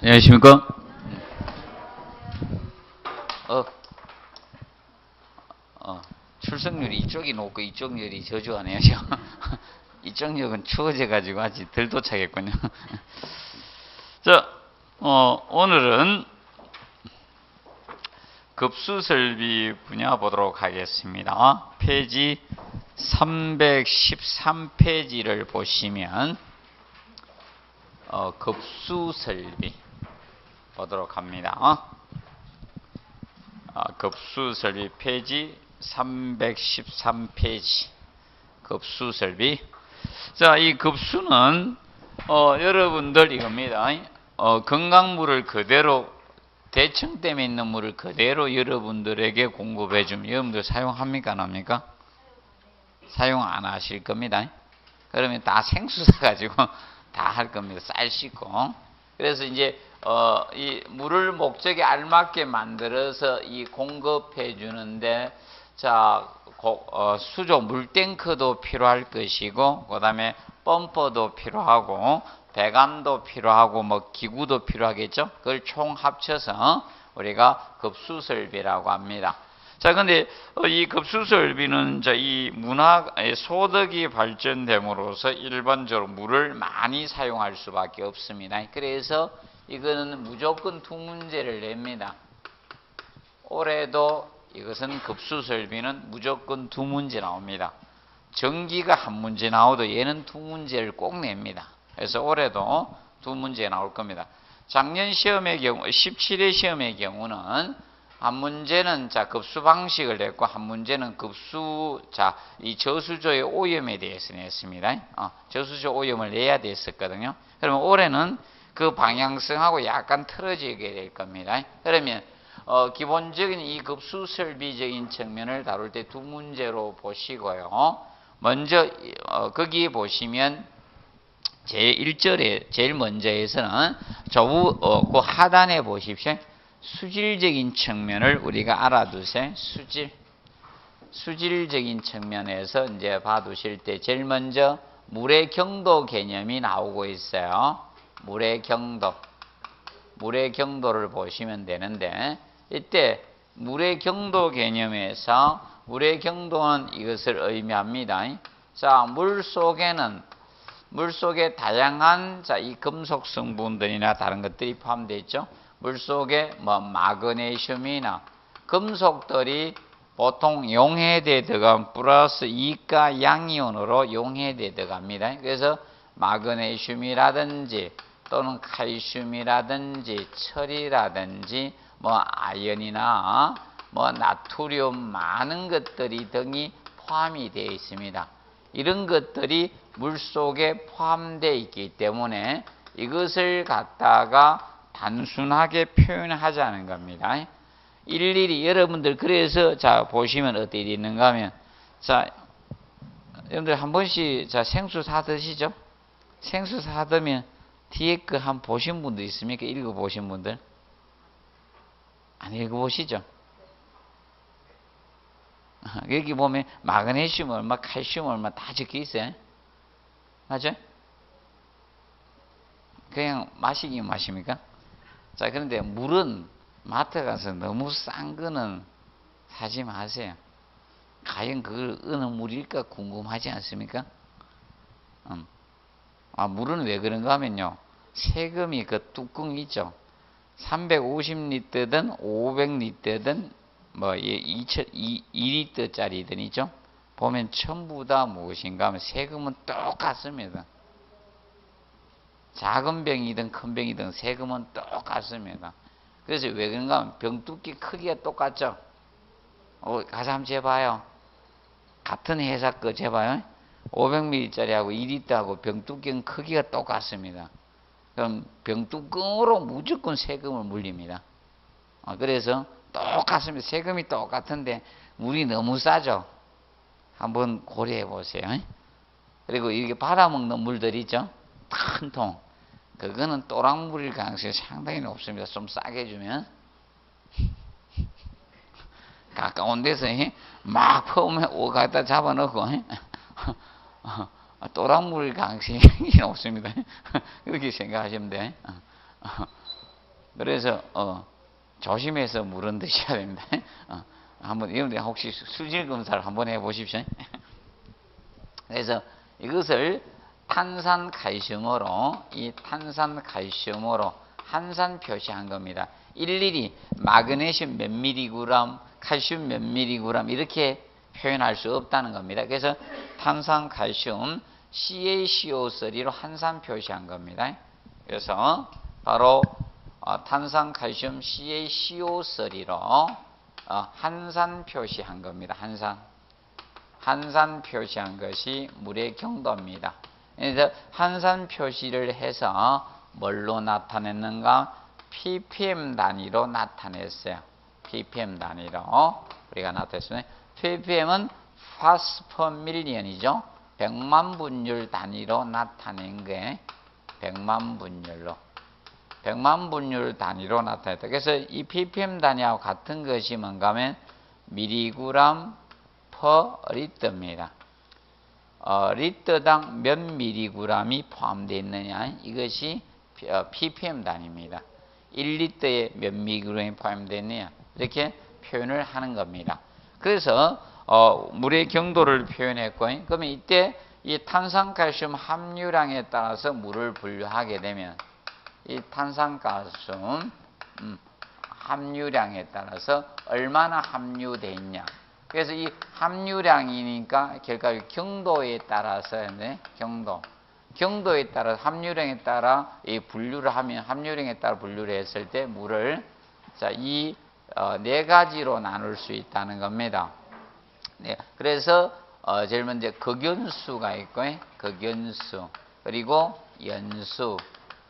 안녕하십니까? 출석률이 이쪽이 높고 이쪽 열이 저조하네요. 이쪽 역은 추워져가지고 아직 덜 도착했군요. 자, 오늘은 급수설비 분야 보도록 하겠습니다. 페이지 313페이지를 보시면 급수설비 보도록 합니다. 급수설비 페이지 313페이지 급수설비. 자, 이 급수는 여러분들 이겁니다. 건강물을 그대로 대청댐에 있는 물을 그대로 여러분들에게 공급해 주면 여러분들 사용합니까 안 합니까? 사용 안 하실 겁니다. 그러면 다 생수 사가지고 다 할 겁니다. 쌀 씻고. 그래서 이제 이 물을 목적에 알맞게 만들어서 이 공급해 주는데, 자, 수조 물탱크도 필요할 것이고, 그 다음에 펌퍼도 필요하고, 배관도 필요하고, 뭐 기구도 필요하겠죠. 그걸 총 합쳐서 우리가 급수설비라고 합니다. 자, 근데 이 급수설비는 이 소득이 발전됨으로써 일반적으로 물을 많이 사용할 수밖에 없습니다. 그래서 이거는 무조건 두 문제를 냅니다. 올해도 이것은 급수설비는 무조건 두 문제 나옵니다. 전기가 한 문제 나오도 얘는 두 문제를 꼭 냅니다. 그래서 올해도 두 문제 나올 겁니다. 작년 시험의 경우 17회 시험의 경우는 한 문제는 급수 방식을 냈고 한 문제는 이 저수조의 오염에 대해서 냈습니다. 저수조 오염을 내야 됐었거든요. 그러면 올해는 그 방향성하고 약간 틀어지게 될 겁니다. 그러면 기본적인 이 급수 설비적인 측면을 다룰 때 두 문제로 보시고요. 먼저 거기 보시면 제1절에 제일 먼저에서는 그 하단에 보십시오. 수질적인 측면을 우리가 알아두세요. 수질적인 측면에서 이제 봐두실 때 제일 먼저 물의 경도 개념이 나오고 있어요. 물의 경도를 보시면 되는데, 이때 물의 경도 개념에서 물의 경도는 이것을 의미합니다. 자, 물 속에 다양한 이 금속 성분들이나 다른 것들이 포함되어 있죠. 물 속에 마그네슘이나 금속들이 보통 용해대 들어가면 플러스 2가 양이온으로 용해대 들어갑니다. 그래서 마그네슘이라든지 또는 칼슘이라든지 철이라든지 아연이나 나트륨 많은 것들이 등이 포함이 되어 있습니다. 이런 것들이 물 속에 포함되어 있기 때문에 이것을 갖다가 단순하게 표현하자는 겁니다. 일일이 여러분들 그래서 보시면 어디 있는가 하면, 여러분들 한 번씩 생수 사 드시죠? 생수 사 드면 뒤에 거 한 보신 분도 있습니까? 읽어보신 분들? 안 읽어보시죠? 여기 보면 마그네슘 얼마, 칼슘 얼마 다 적혀 있어요. 맞죠? 그냥 마시긴 마십니까? 자, 그런데 물은 마트 가서 너무 싼 거는 사지 마세요. 과연 그걸 어느 물일까 궁금하지 않습니까? 물은 왜 그런가 하면요. 세금이 그 뚜껑이 있죠. 350리터든 500리터든 2리터짜리든 있죠. 보면 전부 다 무엇인가 하면 세금은 똑같습니다. 작은 병이든 큰 병이든 세금은 똑같습니다. 그래서 왜 그런가 하면 병뚜기 크기가 똑같죠. 가서 한번 재봐요. 같은 회사 거 재봐요. 500ml짜리하고 2리터하고 병뚜껑 크기가 똑같습니다. 그럼 병뚜껑으로 무조건 세금을 물립니다. 그래서 똑같습니다. 세금이 똑같은데 물이 너무 싸죠. 한번 고려해 보세요. 그리고 이게 받아먹는 물들 있죠. 큰 통. 그거는 또랑물일 가능성이 상당히 높습니다. 좀 싸게 주면. 가까운 데서 막 퍼오면 갖다 잡아넣고 또랑물일 가능성이 높습니다. 그렇게 생각하시면 돼. 그래서 조심해서 물은 드셔야 됩니다. 한번 여러분들 혹시 수질 검사를 한번 해보십시오. 그래서 이것을 탄산칼슘으로 한산 표시한 겁니다. 일일이 마그네슘 몇 미리그램, 칼슘 몇 미리그램 이렇게 표현할 수 없다는 겁니다. 그래서 탄산칼슘 CaCO3로 한산 표시한 겁니다. 그래서 바로 탄산칼슘 CaCO3로 한산 표시한 겁니다. 한산 표시한 것이 물의 경도입니다. 그래서 한산 표시를 해서 뭘로 나타냈는가? ppm 단위로 나타냈어요. ppm 단위로 우리가 나타냈습니다. ppm은 parts per million이죠. 100만 분율 단위로 나타낸 게 100만 분율 단위로 나타냈다. 그래서 이 ppm 단위하고 같은 것이 뭔가 하면 미리그램 per 리터입니다. 리터당 몇 미리그램이 포함되어 있느냐, 이것이 ppm 단위입니다. 1리터에 몇 미리그램이 포함되어 있느냐, 이렇게 표현을 하는 겁니다. 그래서 물의 경도를 표현했고, 그러면 이때 이 탄산칼슘 함유량에 따라서 물을 분류하게 되면 이 탄산가스um 함유량에 따라서 얼마나 함유되어 있냐. 그래서 이 함유량이니까 결과적으로 경도에 따라서 경도에 따라 함유량에 따라 이 분류를 하면 함유량에 따라 분류를 했을 때 물을 이 네 가지로 나눌 수 있다는 겁니다. 네, 그래서 제일 먼저 극연수가 있고, 극연수, 그리고 연수,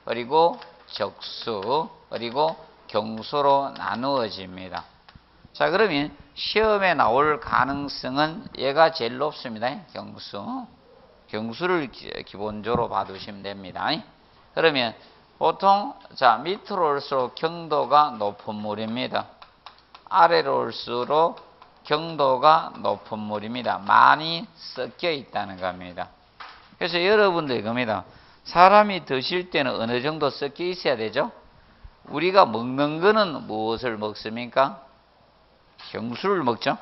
그리고 적수, 그리고 경수로 나누어집니다. 자, 그러면 시험에 나올 가능성은 얘가 제일 높습니다. 경수를 기본적으로 봐두시면 됩니다. 그러면 보통 밑으로 올수록 경도가 높은 물입니다. 아래로 올수록 경도가 높은 물입니다. 많이 섞여 있다는 겁니다. 그래서 여러분들 겁니다. 사람이 드실 때는 어느 정도 섞여 있어야 되죠? 우리가 먹는 거는 무엇을 먹습니까? 경수를 먹죠?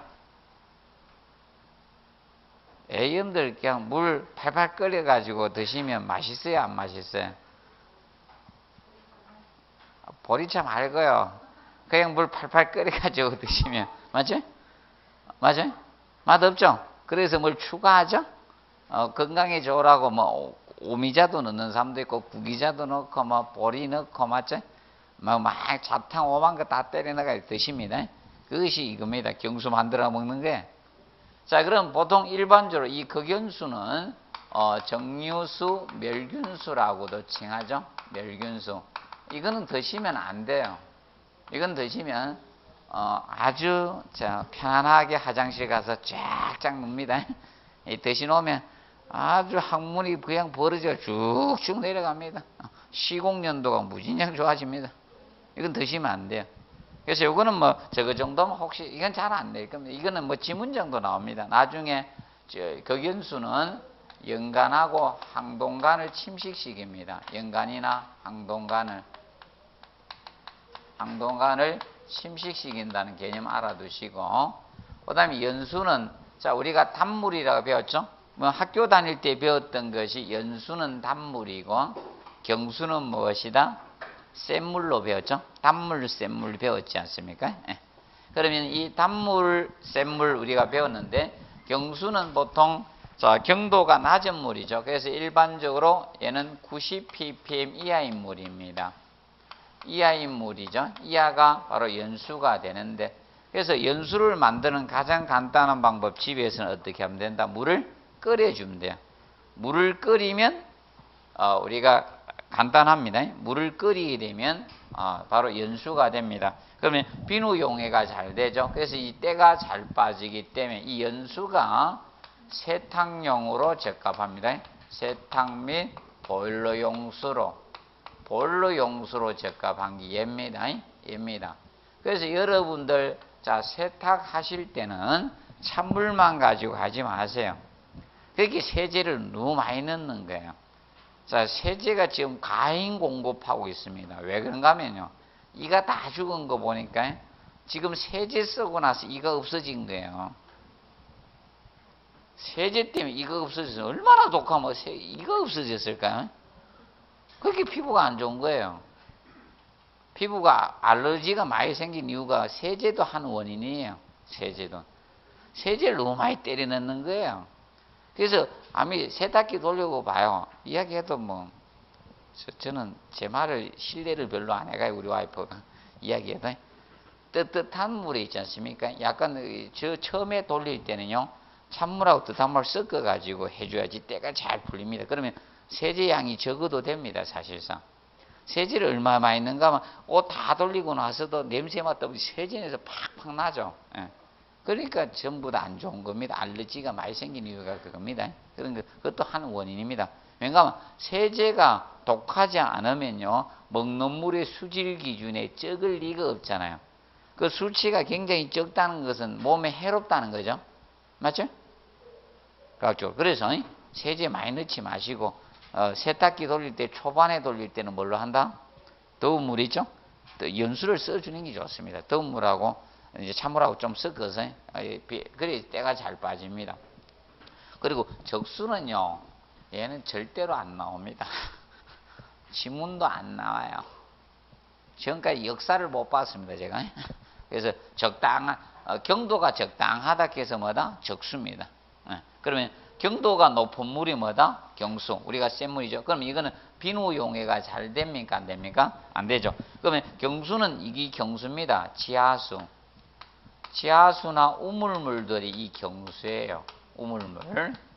여러분들 그냥 물 팔팔 끓여가지고 드시면 맛있어요, 안 맛있어요? 보리차 말고요. 그냥 물 팔팔 끓여가지고 드시면 맞죠? 맛없죠? 그래서 뭘 추가하죠? 건강에 좋으라고 뭐 오미자도 넣는 사람도 있고 구기자도 넣고 뭐 보리 넣고 맞죠? 막 자탕 오만 거 다 때려 넣어 드십니다. 그것이 이겁니다. 경수 만들어 먹는 게. 자, 그럼 보통 일반적으로 이 극연수는 정류수, 멸균수라고도 칭하죠. 멸균수. 이거는 드시면 안 돼요. 이건 드시면 아주 편안하게 화장실 가서 쫙쫙 놉니다. 드시놓으면 아주 항문이 그냥 벌어져 쭉쭉 내려갑니다. 시공연도가 무진장 좋아집니다. 이건 드시면 안 돼요. 그래서 이거는 뭐 저거 정도면 혹시 이건 잘 안 돼요. 이거는 뭐 지문 정도 나옵니다. 나중에 극연수는 연간하고 항동간을 침식시킵니다. 연간이나 항동간을 침식시킨다는 개념 알아두시고, 그 다음에 연수는 우리가 단물이라고 배웠죠. 뭐 학교 다닐 때 배웠던 것이 연수는 단물이고 경수는 무엇이다? 센물로 배웠죠. 단물, 센물 배웠지 않습니까? 그러면 이 단물, 센물 우리가 배웠는데 경수는 보통 경도가 낮은 물이죠. 그래서 일반적으로 얘는 90 ppm 이하인 물입니다. 이하인 물이죠. 이하가 바로 연수가 되는데, 그래서 연수를 만드는 가장 간단한 방법, 집에서는 어떻게 하면 된다? 물을 끓여주면 돼요. 물을 끓이면 우리가 간단합니다. 물을 끓이게 되면 바로 연수가 됩니다. 그러면 비누 용해가 잘 되죠. 그래서 이 때가 잘 빠지기 때문에 이 연수가 세탁용으로 적합합니다. 세탁 및 보일러 용수로 적합한 게 얘입니다. 그래서 여러분들 세탁하실 때는 찬물만 가지고 하지 마세요. 그렇게 세제를 너무 많이 넣는 거예요. 세제가 지금 과잉 공급하고 있습니다. 왜 그런가 하면요, 이가 다 죽은 거 보니까 지금 세제 쓰고 나서 이가 없어진 거예요. 세제 때문에 이가 없어져서 얼마나 독하면 이가 없어졌을까요? 그렇게 피부가 안 좋은 거예요. 피부가 알러지가 많이 생긴 이유가 세제도 한 원인이에요. 세제도. 세제를 너무 많이 때려 넣는 거예요. 그래서 아미 세탁기 돌리고 봐요. 이야기해도 뭐 저는 제 말을 신뢰를 별로 안 해가요. 우리 와이프가 이야기해도 뜨뜻한 물에 있지 않습니까? 약간 저 처음에 돌릴 때는요 찬물하고 뜨뜻한 물 섞어 가지고 해줘야지 때가 잘 풀립니다. 그러면 세제 양이 적어도 됩니다. 사실상 세제를 얼마 많이 넣는가 하면 옷 다 돌리고 나서도 냄새 맡다 세제에서 팍팍 나죠. 예. 그러니까 전부 다 안 좋은 겁니다. 알러지가 많이 생긴 이유가 그겁니다. 그것도 한 원인입니다. 왜냐하면 세제가 독하지 않으면요 먹는 물의 수질 기준에 적을 리가 없잖아요. 그 수치가 굉장히 적다는 것은 몸에 해롭다는 거죠. 맞죠? 그렇죠. 그래서 세제 많이 넣지 마시고 세탁기 돌릴 때 초반에 돌릴 때는 뭘로 한다? 더운 물이죠. 또 연수를 써주는 게 좋습니다. 더운 물하고 이제 찬물하고 좀 섞어서 그래 때가 잘 빠집니다. 그리고 적수는요 얘는 절대로 안 나옵니다. 지문도 안 나와요. 지금까지 역사를 못 봤습니다 제가. 그래서 적당한 경도가 적당하다 해서 뭐다? 적수입니다. 그러면 경도가 높은 물이 뭐다? 경수. 우리가 센 물이죠. 그럼 이거는 비누 용해가 잘 됩니까? 안 됩니까? 안 되죠. 그러면 경수는 이게 경수입니다. 지하수. 지하수나 우물물들이 이 경수예요.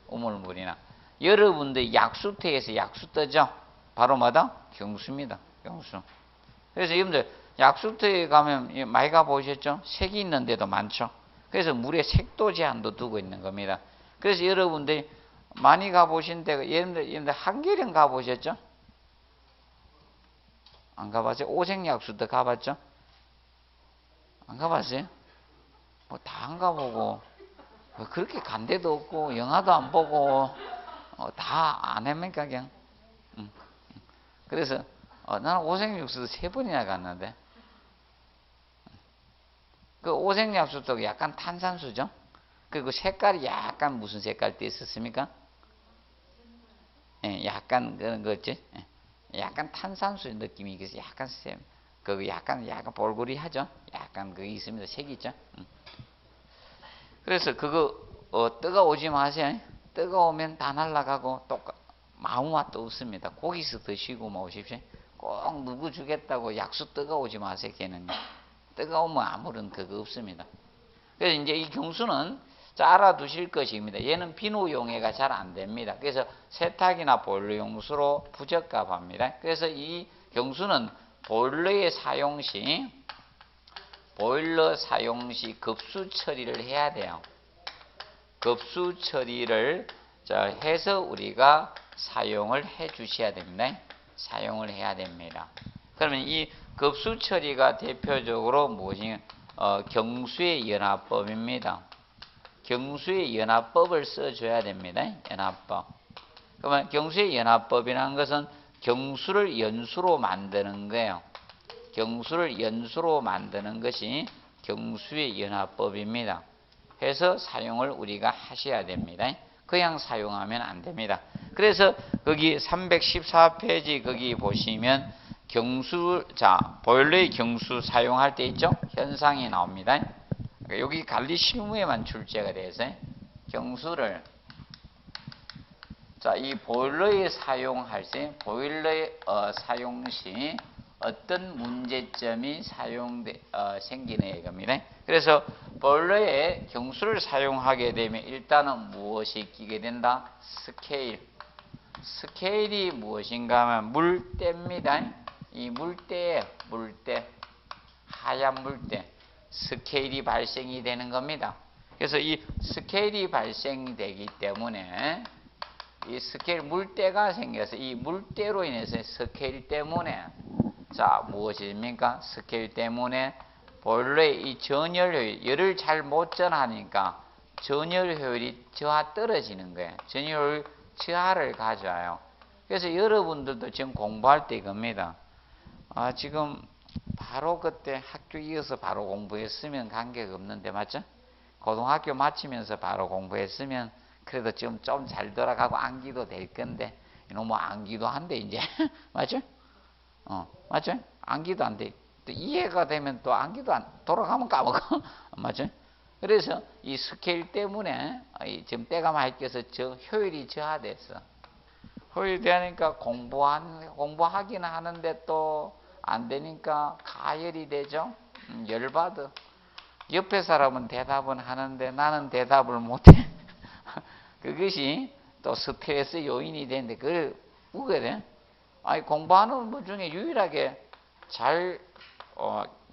우물물이나. 여러분들 약수터에서 약수 뜨죠? 바로 뭐다? 경수입니다. 경수. 그래서 여러분들 약수터에 가면 많이 가보셨죠? 색이 있는 데도 많죠. 그래서 물에 색도 제한도 두고 있는 겁니다. 그래서 여러분들이 많이 가보신 데가 여러분들 한계령 가보셨죠? 안 가봤어요? 오색약수터 가봤죠? 안 가봤어요? 뭐 다 안 가보고 그렇게 간 데도 없고 영화도 안 보고 다 안 합니까 그냥? 그래서 나는 오색약수터 3번이나 갔는데 그 오색약수터가 약간 탄산수죠? 그리고 색깔이 약간 무슨 색깔 때 있었습니까? 예, 약간 그런 거지. 예, 약간 탄산수 느낌이 있어서 약간 그 약간 볼고리하죠. 약간 그게 있습니다. 색이 있죠. 그래서 그거 뜨거우지 마세요. 뜨거우면 다 날아가고 아무 맛도 없습니다. 고기서 드시고 오십시오. 꼭 누구 주겠다고 약수 뜨거우지 마세요. 걔는 뜨거우면 아무런 그거 없습니다. 그래서 이제 이 경수는 알아두실 것입니다. 얘는 비누 용해가 잘 안 됩니다. 그래서 세탁이나 보일러 용수로 부적합합니다. 그래서 이 경수는 보일러 사용 시 급수 처리를 해야 돼요. 급수 처리를 해서 우리가 사용을 해 주셔야 됩니다. 사용을 해야 됩니다. 그러면 이 급수 처리가 대표적으로 무엇이 경수의 연화법입니다. 경수의 연화법을 써줘야 됩니다. 연화법. 그러면 경수의 연화법이라는 것은 경수를 연수로 만드는 거예요. 경수를 연수로 만드는 것이 경수의 연화법입니다. 해서 사용을 우리가 하셔야 됩니다. 그냥 사용하면 안 됩니다. 그래서 거기 314페이지 거기 보시면 보일러의 경수 사용할 때 있죠? 현상이 나옵니다. 여기 관리 실무에만 출제가 돼서 경수를 이 보일러에 사용할 때 보일러의 사용 시 어떤 문제점이 생기는 이겁니다. 그래서 보일러에 경수를 사용하게 되면 일단은 무엇이 끼게 된다? 스케일이 무엇인가 하면 물때입니다. 이 물때 하얀 물때 스케일이 발생이 되는 겁니다. 그래서 이 스케일이 발생되기 때문에 이 스케일 물때가 생겨서 이 물때로 인해서 스케일 때문에 무엇입니까? 스케일 때문에 보일러의 이 전열 효율, 열을 잘 못 전하니까 전열 효율이 떨어지는 거예요. 전열 효율 저하를 가져와요. 그래서 여러분들도 지금 공부할 때 이겁니다. 지금 바로 그때 학교 이어서 바로 공부했으면 관계가 없는데 맞죠? 고등학교 마치면서 바로 공부했으면 그래도 좀 잘 돌아가고 암기도 될 건데 이놈 뭐 암기도 한대 이제 맞죠? 맞죠? 암기도 안 돼. 또 이해가 되면 또 암기도 안 돌아가면 까먹어 맞죠? 그래서 이 스케일 때문에 지금 때가 많이 껴서 효율이 저하됐어. 효율이 되니까 공부하기는 하는데 또 안 되니까 가열이 되죠. 열받아. 옆에 사람은 대답은 하는데 나는 대답을 못해. 그것이 또 스트레스 요인이 되는데 그걸 우게 돼. 아니 공부하는 분 중에 유일하게 잘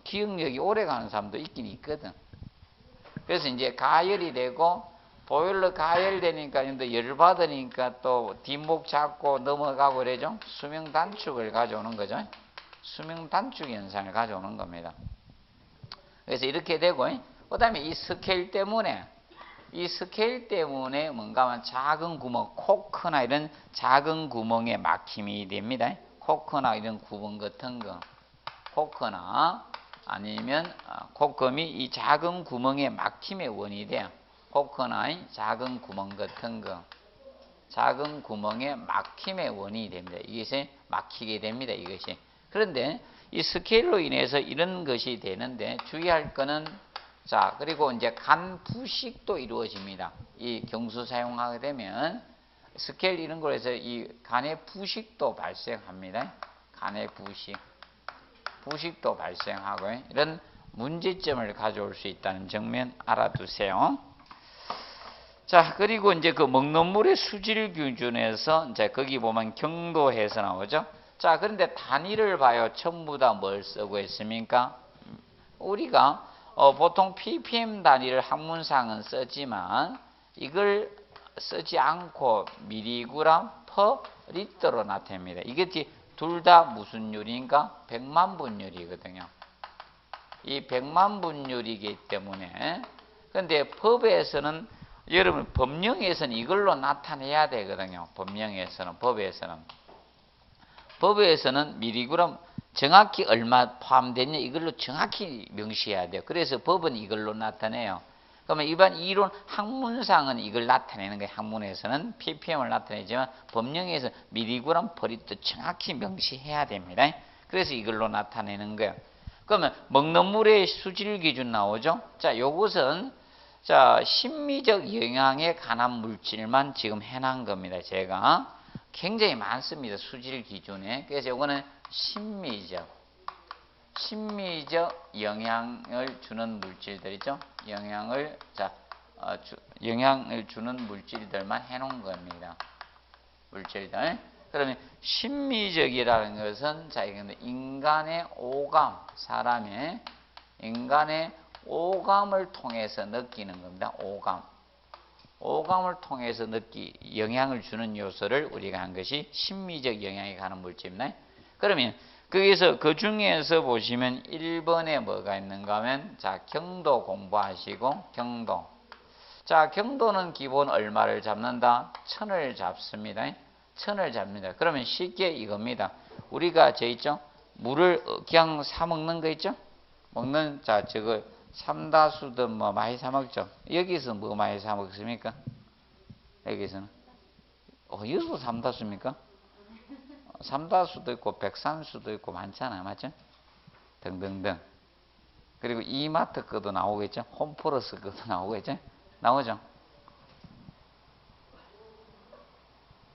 기억력이 오래 가는 사람도 있긴 있거든. 그래서 이제 가열이 되고 보일러 가열되니까 또 열받으니까 또 뒷목 잡고 넘어가고 그러죠. 수명 단축을 가져오는 거죠. 수명 단축 현상을 가져오는 겁니다. 그래서 이렇게 되고 그 다음에 이 스케일 때문에 뭔가 하면 작은 구멍, 코크나 이런 작은 구멍에 막힘이 됩니다. 코크나 이런 구멍 같은 거, 코크나 아니면 코금이 이 작은 구멍에 막힘의 원인이 돼요. 코크나 작은 구멍 같은 거, 작은 구멍에 막힘의 원인이 됩니다. 이것이 막히게 됩니다. 이것이. 그런데 이 스케일로 인해서 이런 것이 되는데 주의할 거는 자, 그리고 이제 간 부식도 이루어집니다. 이 경수 사용하게 되면 스케일 이런 걸 해서 이 간의 부식도 발생합니다. 간의 부식도 발생하고 이런 문제점을 가져올 수 있다는 점면 알아두세요. 자, 그리고 이제 그 먹는 물의 수질 기준에서 이제 거기 보면 경도해서 나오죠. 자, 그런데 단위를 봐요. 전부 다 뭘 쓰고 있습니까? 우리가 보통 ppm 단위를 학문상은 쓰지만 이걸 쓰지 않고 미리그램 퍼 리터로 나타냅니다. 이게 둘 다 무슨 율인가? 100만 분율이거든요. 이 100만 분율이기 때문에 근데 법에서는 여러분 법령에서는 이걸로 나타내야 되거든요. 법에서는 미리그램 정확히 얼마 포함됐냐 이걸로 정확히 명시해야 돼요. 그래서 법은 이걸로 나타내요. 그러면 일반 이론 학문상은 이걸 나타내는 거예요. 학문에서는 ppm을 나타내지만 법령에서 미리그램 퍼리터 정확히 명시해야 됩니다. 그래서 이걸로 나타내는 거예요. 그러면 먹는 물의 수질 기준 나오죠. 자, 요것은 자 심미적 영향에 관한 물질만 지금 해놓은 겁니다. 제가 굉장히 많습니다. 수질 기준에. 그래서 요거는 심미적 영향을 주는 물질들이죠. 영향을 주는 물질들만 해놓은 겁니다. 물질들. 그러면 심미적이라는 것은 자 이건 인간의 오감을 통해서 느끼는 겁니다. 오감을 통해서 영향을 주는 요소를 우리가 한 것이 심미적 영향에 관한 물질입니다. 그러면 거기서 그 중에서 보시면 1번에 뭐가 있는가 하면 자 경도 공부하시고 경도. 자 경도는 기본 얼마를 잡는다? 1000을 잡습니다. 1000을 잡니다. 그러면 쉽게 이겁니다. 우리가 있죠? 물을 그냥 사 먹는 거 있죠? 먹는 자 저거 삼다수든 뭐 많이 사 먹죠. 여기서 뭐 많이 사 먹습니까? 여기서는 여기서 삼다수입니까? 삼다수도 있고 백산수도 있고 많잖아요. 맞죠? 등등등. 그리고 이마트 거도 나오겠죠? 홈플러스 거도 나오겠죠? 나오죠?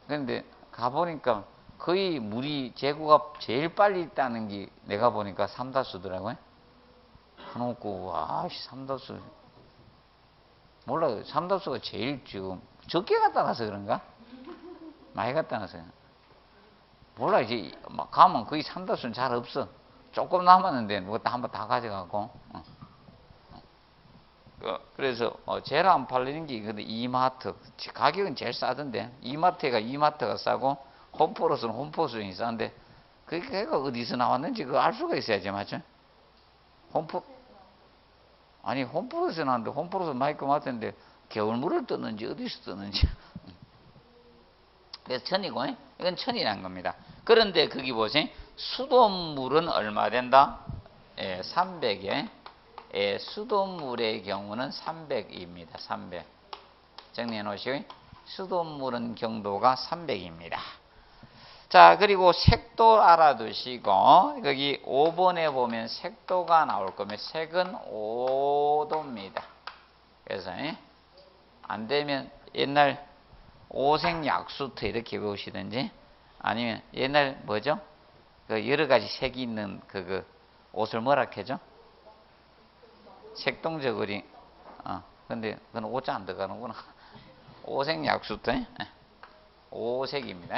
그런데 가보니까 거의 물이 재고가 제일 빨리 있다는 게 내가 보니까 삼다수더라고요. 그래놓고 와 삼다수 몰라요. 삼다수가 제일 지금 적게 갖다 놔서 그런가? 많이 갖다 놔서요. 몰라 이제 막 가면 거의 삼다수는 잘 없어. 조금 남았는데 뭐 한번 다 가져가고. 그래서 제일 안 팔리는 게 근데 이마트 가격은 제일 싸던데 이마트가 싸고 홈플러스는 홈플러스는 싼데 그게 어디서 나왔는지 그거 알 수가 있어야지 맞죠? 홈플러스는 나왔는데 홈플러스 마이크 맞는데 겨울물을 떴는지 어디서 떴는지. 그래서 1000이고 이건 1000이라는 겁니다. 그런데 거기 보세요. 수돗물은 얼마 된다? 300에 수돗물의 경우는 300입니다. 300. 정리해 놓으시고 수돗물은 경도가 300입니다. 자, 그리고 색도 알아두시고 여기 5번에 보면 색도가 나올 거면 색은 5도입니다. 그래서 안 되면 옛날 오색 약수터 이렇게 배우시든지 아니면 옛날 뭐죠? 그 여러 가지 색이 있는 그 옷을 뭐라 하죠? 색동저고리. 근데 그건 오자 안 들어가는구나. 오색 약수터. 오색입니다.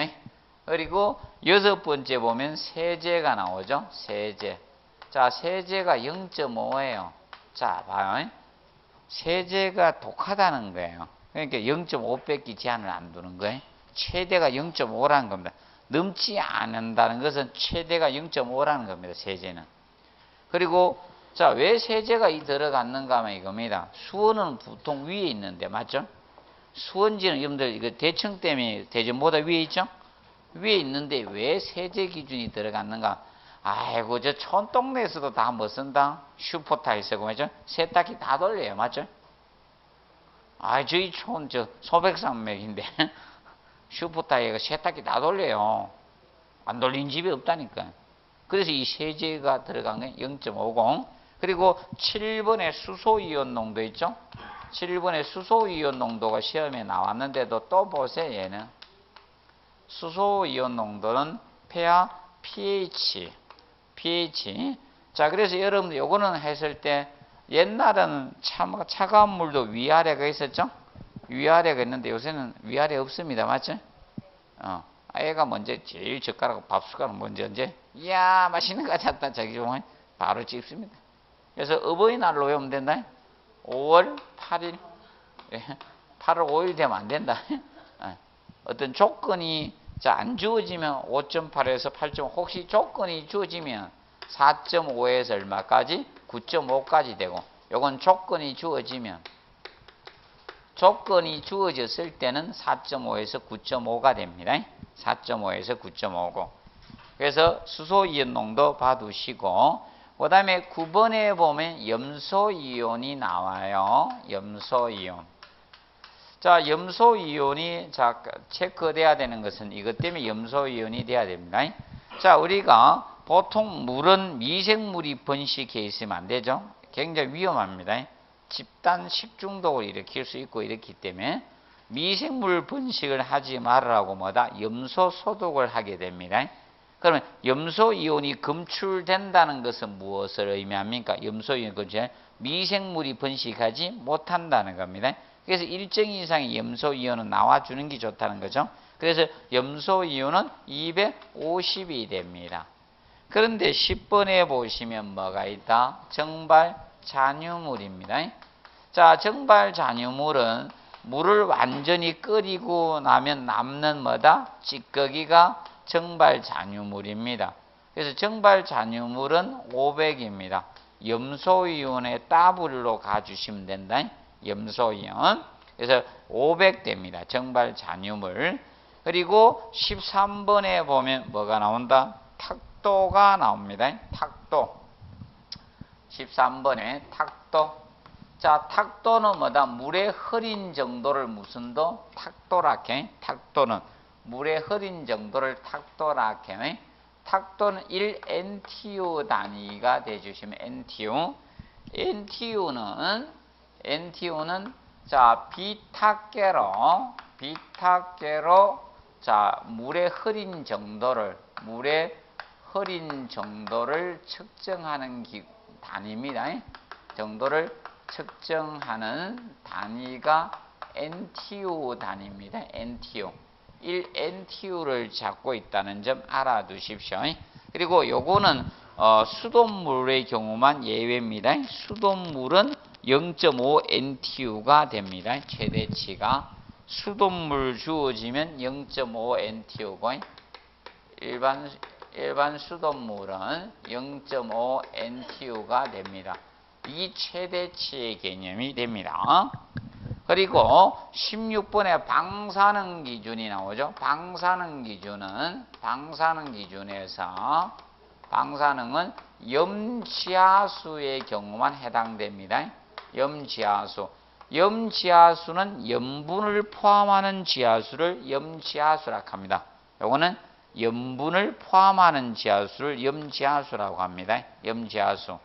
그리고 6번째 보면 세제가 나오죠. 세제. 자, 세제가 0.5예요. 자, 봐요. 세제가 독하다는 거예요. 그러니까 0.5밖에 제한을 안 두는 거예요. 최대가 0.5라는 겁니다. 넘지 않는다는 것은 최대가 0.5라는 겁니다. 세제는. 그리고 자, 왜 세제가 들어갔는가 하면 이겁니다. 수원은 보통 위에 있는데 맞죠? 수원지는 여러분들 이거 대청 때문에 대전보다 위에 있죠? 위에 있는데 왜 세제 기준이 들어갔는가? 아이고, 저 촌동네에서도 다 뭐 쓴다? 슈퍼타이 쓰고 맞죠? 세탁기 다 돌려요. 맞죠? 저희 촌 소백산맥인데 슈퍼타이가 세탁기 다 돌려요. 안 돌린 집이 없다니까. 그래서 이 세제가 들어간 게 0.50. 그리고 7번에 수소이온 농도 있죠? 7번에 수소이온 농도가 시험에 나왔는데도 또 보세요. 얘는 수소이온 농도는 폐하 pH. 자, 그래서 여러분들 요거는 했을 때 옛날에는 차가운 물도 위아래가 있었죠? 위아래가 있는데 요새는 위아래 없습니다. 맞죠? 애가 먼저 제일 젓가락 밥숟가락 먼저 이야 맛있는 거 찾다 자기 좀 바로 찍습니다. 그래서 어버이날로 외우면 된다. 5월 8일 8월 5일 되면 안 된다. 어떤 조건이 안 주어지면 5.8에서 8.5 혹시 조건이 주어지면 4.5에서 얼마까지? 9.5까지 되고 요건 조건이 주어졌을 때는 4.5에서 9.5가 됩니다. 4.5에서 9.5고 그래서 수소이온 농도 봐두시고 그 다음에 9번에 보면 염소이온이 나와요. 염소이온. 자, 염소이온이 체크돼야 되는 것은 이것 때문에 염소이온이 돼야 됩니다. 자, 우리가 보통 물은 미생물이 번식해 있으면 안 되죠. 굉장히 위험합니다. 집단 식중독을 일으킬 수 있고 이렇기 때문에 미생물 번식을 하지 말으라고 염소 소독을 하게 됩니다. 그러면 염소이온이 검출된다는 것은 무엇을 의미합니까? 염소이온 근처에 미생물이 번식하지 못한다는 겁니다. 그래서 일정 이상의 염소이온은 나와주는 게 좋다는 거죠. 그래서 염소이온은 250이 됩니다. 그런데 10번에 보시면 뭐가 있다? 정발 잔유물입니다. 자, 정발 잔유물은 물을 완전히 끓이고 나면 남는 찌꺼기가 정발 잔유물입니다. 그래서 정발 잔유물은 500입니다. 염소이온의 더블로 가주시면 된다. 염소이온. 그래서 500 됩니다. 정발 잔유물. 그리고 13번에 보면 뭐가 나온다? 탁도가 나옵니다. 탁도. 13번에 탁도. 자, 탁도는 물에 흐린 정도를 무슨 도? 탁도라케. 탁도는 물에 흐린 정도를 탁도라케. 탁도는 1NTU 단위가 돼주시면 NTU. NTU는 자, 비탁계로 자, 물에 흐린 정도를 측정하는 단위입니다. 정도를 측정하는 단위가 NTU 단위입니다. NTU. 1NTU를 잡고 있다는 점 알아두십시오. 그리고 요거는 수돗물의 경우만 예외입니다. 수돗물은 0.5NTU가 됩니다. 최대치가. 수돗물 주어지면 0.5NTU고 일반 수돗물은 0.5NTU가 됩니다. 이 최대치의 개념이 됩니다. 그리고 16번에 방사능 기준이 나오죠. 방사능 기준에서 방사능은 염지하수의 경우만 해당됩니다. 염지하수. 염지하수는 염분을 포함하는 지하수를 염지하수라고 합니다. 요거는 염분을 포함하는 지하수를 염지하수라고 합니다. 염지하수.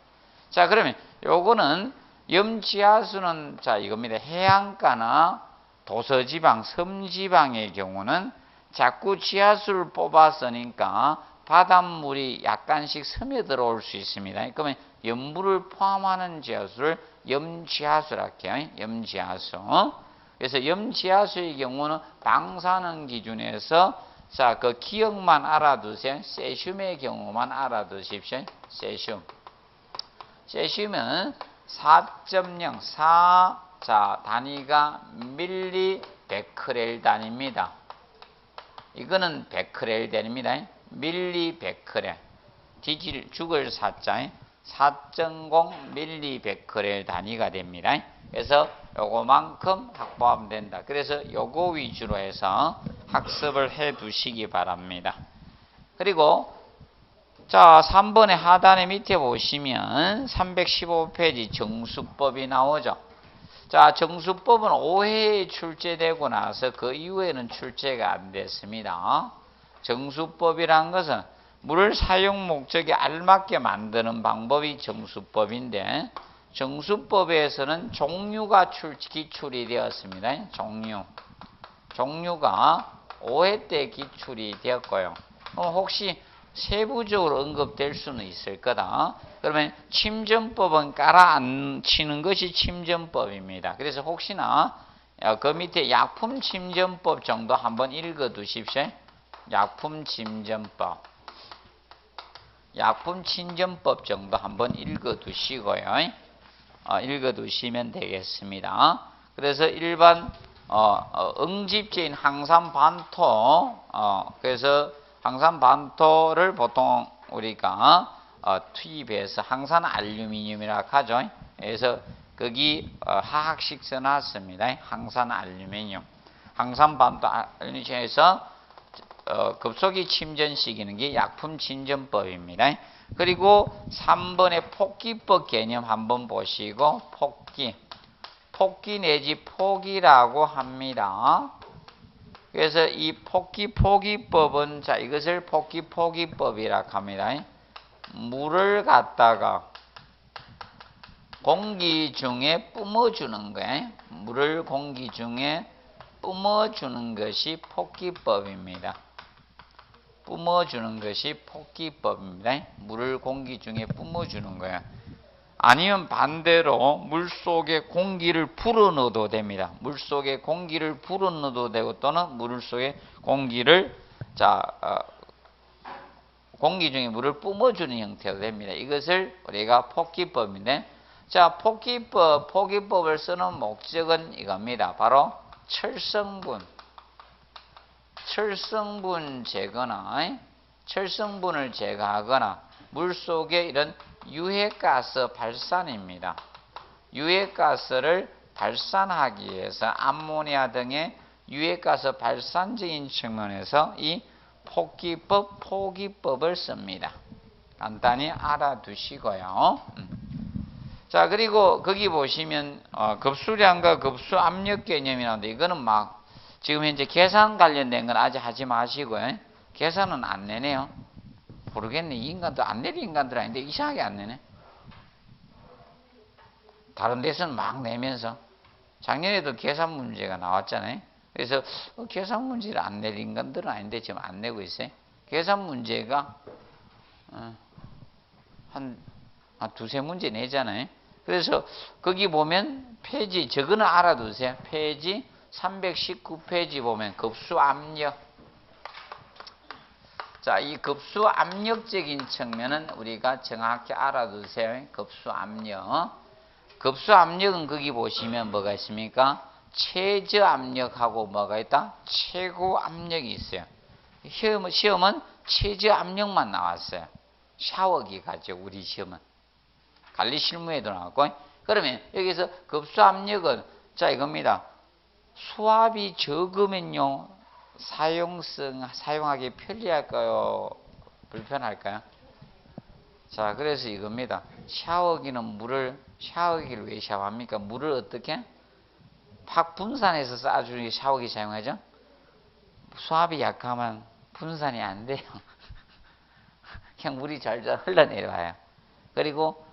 자, 그러면 요거는 염지하수는 자, 이겁니다. 해안가나 도서지방, 섬지방의 경우는 자꾸 지하수를 뽑아 쓰니까 바닷물이 약간씩 스며들어올 수 있습니다. 그러면 염분을 포함하는 지하수를 염지하수라고 해요. 염지하수. 그래서 염지하수의 경우는 방사능 기준에서 자, 그 기억만 알아두세요. 세슘의 경우만 알아두십시오. 세슘. 세슘은 4.0, 4, 자, 단위가 밀리베크렐 단위입니다. 이거는 베크렐 단위입니다. 밀리베크렐. 죽을 4자, 4.0 밀리베크렐 단위가 됩니다. 그래서 요거만큼 확보하면 된다. 그래서 요거 위주로 해서 학습을 해 두시기 바랍니다. 그리고 자, 3번의 하단의 밑에 보시면 315페이지 정수법이 나오죠. 자, 정수법은 5회에 출제되고 나서 그 이후에는 출제가 안 됐습니다. 정수법이란 것은 물을 사용 목적에 알맞게 만드는 방법이 정수법인데, 정수법에서는 종류가 기출이 되었습니다. 종류가 5회 때 기출이 되었고요. 혹시 세부적으로 언급될 수는 있을 거다. 그러면 침전법은 깔아 안 치는 것이 침전법입니다. 그래서 혹시나 그 밑에 약품 침전법 정도 한번 읽어 두십시오. 약품 침전법. 약품 침전법 정도 한번 읽어 두시고요. 읽어 두시면 되겠습니다. 그래서 일반 응집제인 항산반토, 그래서 항산반토를 보통 우리가 투입해서 항산알루미늄이라고 하죠. 그래서 거기 화학식 써놨습니다. 항산알루미늄. 항산반토 알루미늄에서 급속히 침전시키는 게 약품 침전법입니다. 그리고 3번의 폭기법 개념 한번 보시고, 폭기 내지 폭이라고 합니다. 그래서 이 포기법은 자, 이것을 포기법이라고 합니다. 물을 갖다가 공기 중에 뿜어주는 거예요. 물을 공기 중에 뿜어주는 것이 포기법입니다. 뿜어주는 것이 포기법입니다. 물을 공기 중에 뿜어주는 거예요. 아니면 반대로 물속에 공기를 불어넣어도 됩니다. 물속에 공기를 불어넣어도 되고, 또는 물속에 공기를 공기 중에 물을 뿜어주는 형태도 됩니다. 이것을 우리가 포기법인데, 자, 포기법을 쓰는 목적은 이겁니다. 바로 철성분 철성분을 제거하거나 물속에 이런 유해가스 발산입니다. 유해가스를 발산하기 위해서 암모니아 등의 유해가스 발산적인 측면에서 이 포기법을 씁니다. 간단히 알아두시고요. 자, 그리고 거기 보시면 급수량과 급수압력 개념이 나오는데, 이거는 막 지금 현재 계산 관련된 건 아직 하지 마시고요. 계산은 안 내네요. 모르겠네. 이 인간도 안 내리 인간들 아닌데 이상하게 안 내네. 다른 데서는 막 내면서. 작년에도 계산 문제가 나왔잖아요. 그래서 계산 문제를 안 낼 인간들은 아닌데 지금 안 내고 있어요. 계산 문제가 한 두세 문제 내잖아요. 그래서 거기 보면 페이지, 저거는 알아두세요. 페이지 319페이지 보면 급수압력. 자, 이 급수압력적인 측면은 우리가 정확히 알아두세요. 급수압력은 거기 보시면 뭐가 있습니까? 최저압력하고 뭐가 있다? 최고압력이 있어요. 시험은 최저압력만 나왔어요. 샤워기 가죠, 우리 시험은. 관리 실무에도 나왔고. 그러면 여기서 급수압력은 자, 이겁니다. 수압이 적으면요, 사용하기 편리할까요? 불편할까요? 자, 그래서 이겁니다. 샤워기를 왜 샤워합니까? 물을 어떻게? 팍 분산해서 쏴주는 게 샤워기 사용하죠? 수압이 약하면 분산이 안 돼요. 그냥 물이 잘잘 흘러내려와요. 그리고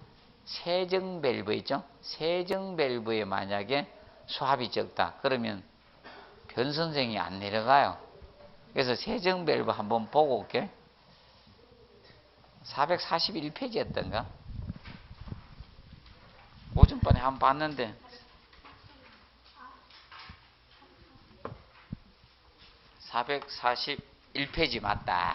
세정 밸브 있죠? 세정 밸브에 만약에 수압이 적다. 그러면 변선생이 안 내려가요. 그래서 세정 밸브 한번 보고 올게요. 441페이지였던가? 오전번에 한번 봤는데 441페이지 맞다.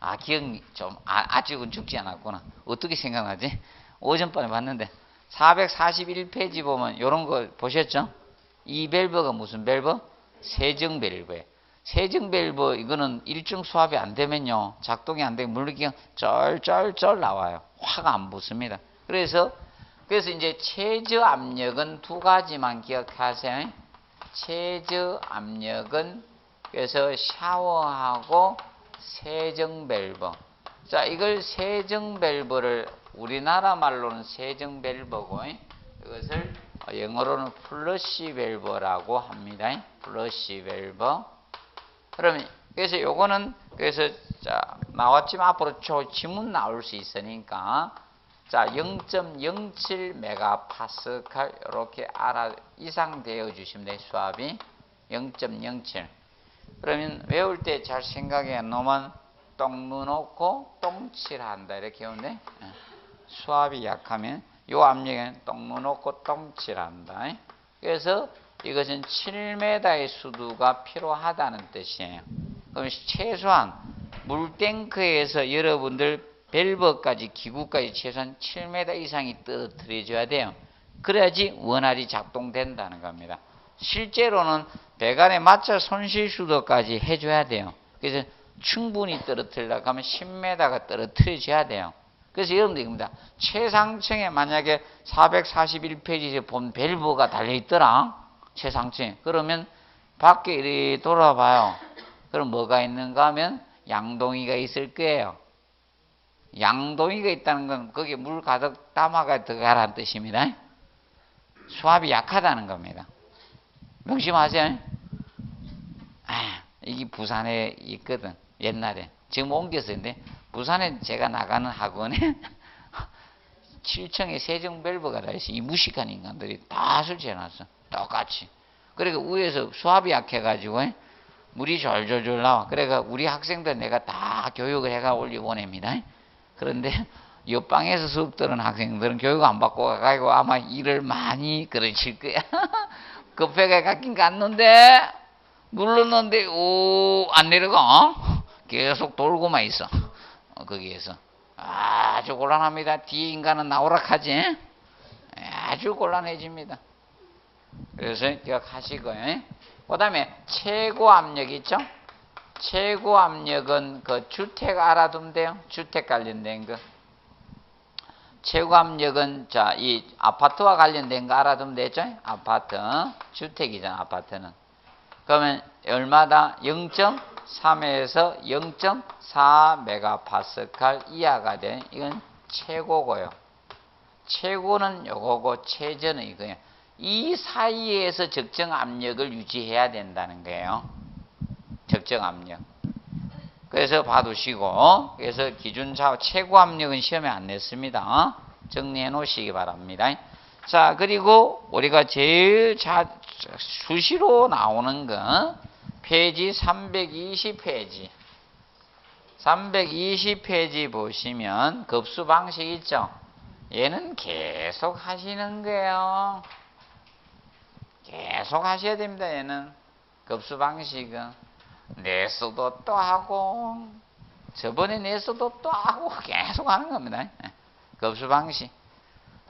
아, 기억이 좀 아직은 죽지 않았구나. 어떻게 생각나지? 오전번에 봤는데 441페이지 보면 이런 거 보셨죠? 이 밸브가 무슨 밸브? 세정 밸브예요. 세정 밸브 이거는 일정 수압이 안 되면요 작동이 안 되고 물기가 쩔쩔쩔 나와요. 화가 안 붙습니다. 그래서 이제 최저 압력은 두 가지만 기억하세요. 최저 압력은 그래서 샤워하고 세정 밸브. 자, 이걸 세정 밸브를 우리나라 말로는 세정 밸브고 이것을 영어로는 플러시 밸브라고 합니다. 플러시 밸브. 그러면 그래서 요거는 그래서 자, 나왔지만 앞으로 지문 나올 수 있으니까 자, 0.07 메가파스칼 이렇게 이상 되어 주시면 돼요. 수압이 0.07. 그러면 외울 때 잘 생각해 놓으면 똥 누놓고 똥칠한다 이렇게 오는데 수압이 약하면 요 압력에는 똥 누놓고 똥칠한다. 그래서 이것은 7m의 수두가 필요하다는 뜻이에요. 그럼 최소한 물탱크에서 여러분들 밸브까지 기구까지 최소한 7m 이상이 떨어뜨려줘야 돼요. 그래야지 원활히 작동된다는 겁니다. 실제로는 배관에 맞춰 손실 수도까지 해줘야 돼요. 그래서 충분히 떨어뜨리려고 하면 10m가 떨어뜨려줘야 돼요. 그래서 여러분들 이겁니다. 최상층에 만약에 441페이지에 본 밸브가 달려있더라. 최상층에. 그러면 밖에 이렇게 돌아봐요. 그럼 뭐가 있는가 하면 양동이가 있을 거예요. 양동이가 있다는 건 거기에 물 가득 담아가 들어가라는 뜻입니다. 수압이 약하다는 겁니다. 명심하세요. 이게 부산에 있거든. 옛날에. 지금 옮겼어요. 근데 부산에 제가 나가는 학원에 7층에 세정 밸브가 다 있어. 이 무식한 인간들이 다 설치해놨어. 똑같이. 그러니까 위에서 수압이 약해가지고 물이 졸졸졸 나와. 그러니까 우리 학생들 내가 다 교육을 해가 올려보냅니다. 그런데 옆방에서 수업 들은 학생들은 교육 안 받고 가가지고 아마 일을 많이 그르칠 거야. 급하게 갔긴 갔는데 눌렀는데 안 내려가. 계속 돌고만 있어. 거기에서 아주 곤란합니다. 뒤에 인간은 나오라 하지. 아주 곤란해집니다. 그래서 기억하시고요. 그 다음에 최고 압력 있죠? 최고 압력은 그 주택 알아두면 돼요. 주택 관련된 거. 최고 압력은 자, 이 아파트와 관련된 거 알아두면 되죠? 아파트. 주택이잖아, 아파트는. 그러면 얼마다? 0.3에서 0.4 메가파스칼 이하가 된 이건 최고고요. 최고는 요거고 최저는 이거예요. 이 사이에서 적정 압력을 유지해야 된다는 거예요. 적정 압력. 그래서 봐두시고, 그래서 기준차 최고 압력은 시험에 안 냈습니다. 정리해 놓으시기 바랍니다. 자, 그리고 우리가 제일 수시로 나오는 거 페이지 320페이지 320페이지 보시면 급수 방식 있죠? 얘는 계속 하시는 거예요. 계속 하셔야 됩니다. 얘는 급수 방식은 내수도 또 하고 저번에 내수도 또 하고 계속 하는 겁니다. 급수 방식.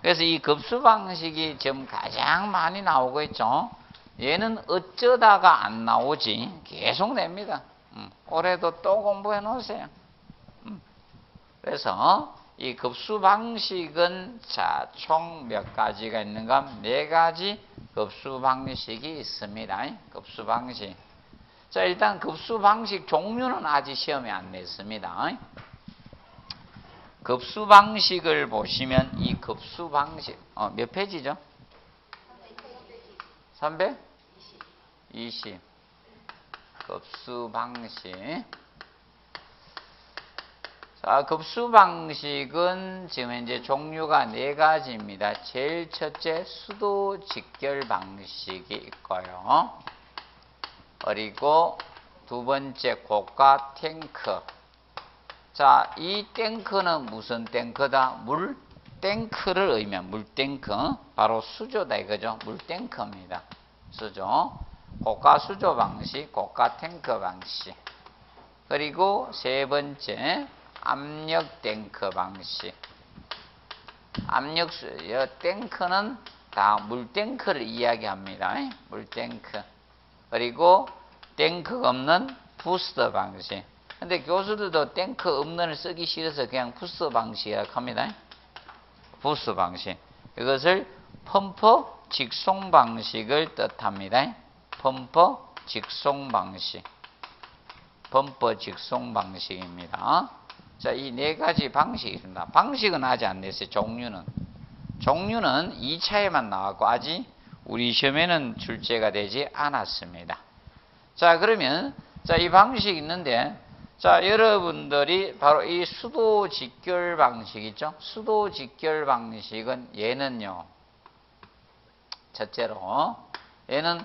그래서 이 급수 방식이 지금 가장 많이 나오고 있죠. 얘는 어쩌다가 안 나오지 계속 냅니다. 올해도 또 공부해 놓으세요. 그래서 이 급수 방식은 자, 총 몇 가지가 있는가? 4가지 급수 방식이 있습니다. 급수 방식. 자, 일단 급수 방식 종류는 아직 시험에 안 냈습니다. 급수 방식을 보시면 이 급수 방식 몇 페이지죠? 320. 급수 방식. 자, 급수 방식은 지금 이제 종류가 4가지입니다. 제일 첫째 수도 직결 방식이 있고요. 그리고 두 번째 고가 탱크. 자, 이 탱크는 무슨 탱크다? 물 탱크를 의미한 물 탱크. 바로 수조다 이거죠. 물 탱크입니다. 수조. 고가 수조 방식, 고가 탱크 방식. 그리고 세 번째 압력 탱크 방식. 압력 탱크는 다 물 탱크를 이야기합니다. 물 탱크. 그리고 탱크 없는 부스터 방식. 근데 교수들도 탱크 없는을 쓰기 싫어서 그냥 부스터 방식이라고 합니다. 부스터 방식. 이것을 펌프 직송 방식을 뜻합니다. 펌프 직송 방식. 펌프 직송 방식입니다. 자, 이 4가지 방식이 있습니다. 방식은 아직 안 냈어요. 종류는 2차에만 나왔고 아직 우리 시험에는 출제가 되지 않았습니다. 자, 그러면 자, 이 방식이 있는데 자, 여러분들이 바로 이 수도 직결 방식 있죠? 수도 직결 방식은 얘는요. 첫째로 얘는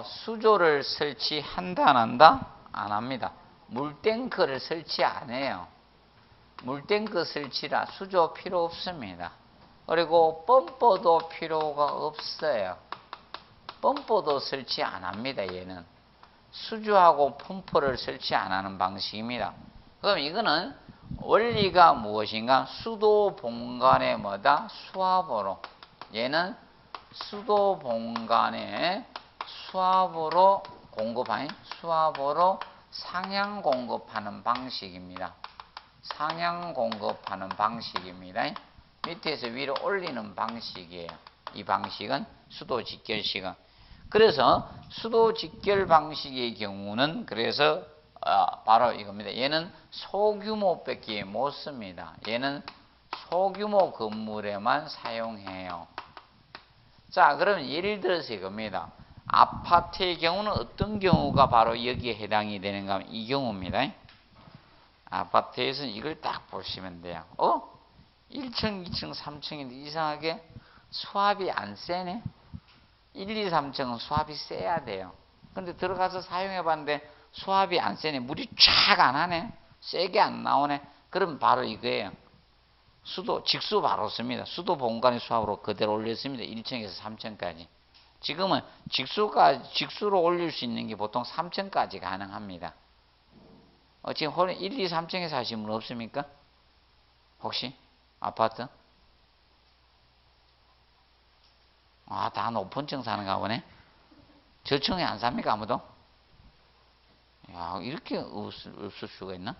수조를 설치한다 안 한다? 안 합니다. 물탱크를 설치 안 해요. 물탱크 설치라 수조 필요 없습니다. 그리고 펌프도 필요가 없어요. 펌프도 설치 안 합니다. 얘는 수조하고 펌프를 설치 안 하는 방식입니다. 그럼 이거는 원리가 무엇인가? 수도 본관에 뭐다? 수압으로. 얘는 수도 본관에 수압으로 공급하는 수압으로 상향 공급하는 방식입니다. 상향 공급하는 방식입니다. 밑에서 위로 올리는 방식이에요. 이 방식은 수도 직결식은. 그래서 수도 직결 방식의 경우는 그래서 바로 이겁니다. 얘는 소규모밖에 못 씁니다. 얘는 소규모 건물에만 사용해요. 자, 그러면 예를 들어서 이겁니다. 아파트의 경우는 어떤 경우가 바로 여기에 해당이 되는가 하면 이 경우입니다. 아파트에서는 이걸 딱 보시면 돼요. 1층, 2층, 3층인데 이상하게 수압이 안 세네. 1, 2, 3층은 수압이 세야 돼요. 근데 들어가서 사용해 봤는데 수압이 안 세네. 물이 쫙 안 하네. 세게 안 나오네. 그럼 바로 이거예요. 수도, 직수 바로 씁니다. 수도 본관의 수압으로 그대로 올렸습니다. 1층에서 3층까지. 지금은 직수로 올릴 수 있는 게 보통 3층까지 가능합니다. 지금 1, 2, 3층에 사시는 분 없습니까? 혹시? 아파트? 다 높은 층 사는가 보네. 저층에 안 삽니까, 아무도? 야, 이렇게 없을 수가 있나?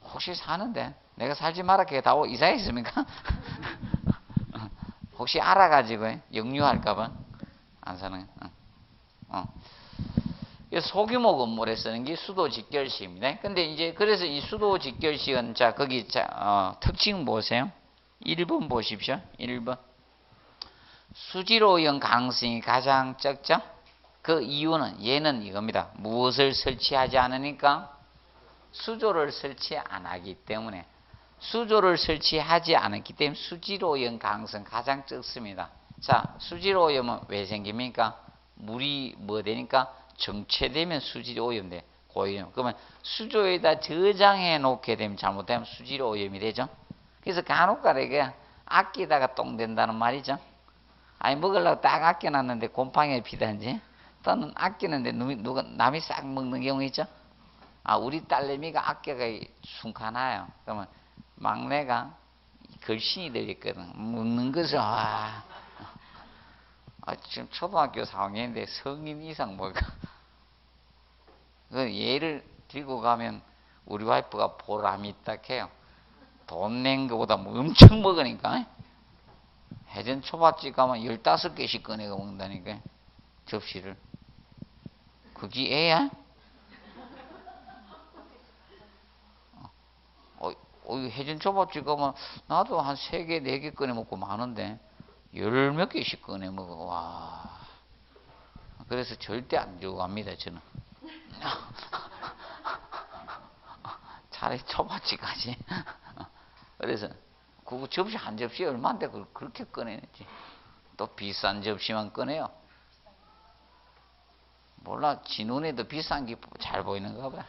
혹시 사는데? 내가 살지 말았게 다 이사했습니까? 혹시 알아가지고 역류할까봐 안 사는 소규모 건물에 쓰는 게 수도 직결식입니다. 근데 이제 그래서 이 수도 직결식은 자 거기 특징 보세요. 1번 보십시오. 1번 수지로연 가능성이 가장 적죠. 그 이유는 얘는 이겁니다. 무엇을 설치하지 않으니까 수조를 설치 안 하기 때문에 수조를 설치하지 않았기 때문에 수지로연 가능성 가장 적습니다. 자, 수지로연은 왜 생깁니까? 물이 뭐 되니까 정체되면 수질오염 돼. 고오염. 그러면 수조에다 저장해 놓게 되면 잘못되면 수질오염이 되죠. 그래서 간혹가다가 아끼다가 똥 된다는 말이죠. 아니 먹으려고 딱 아껴놨는데 곰팡이에 피단지. 또는 아끼는데 남이 싹 먹는 경우 있죠. 우리 딸내미가 아껴가 순하나요. 그러면 막내가 걸신이 되겠거든. 먹는 것을 지금 초등학교 4학년인데 성인 이상 먹어. 얘를 들고 가면 우리 와이프가 보람이 있다 해요. 돈 낸 것보다 엄청 먹으니까. 해전 초밥집 가면 15개씩 꺼내고 먹는다니까. 접시를. 그게 애야? 해진 초밥집 가면 나도 한 3개, 4개 꺼내 먹고 많은데 10몇 개씩 꺼내 먹어. 와. 그래서 절대 안 주고 갑니다, 저는. 차라리 초밥집 가지. 그래서 그거 접시 한 접시에 얼마인데 그렇게 꺼내는지. 또 비싼 접시만 꺼내요. 몰라, 지 눈에도 비싼 게 잘 보이는가 봐.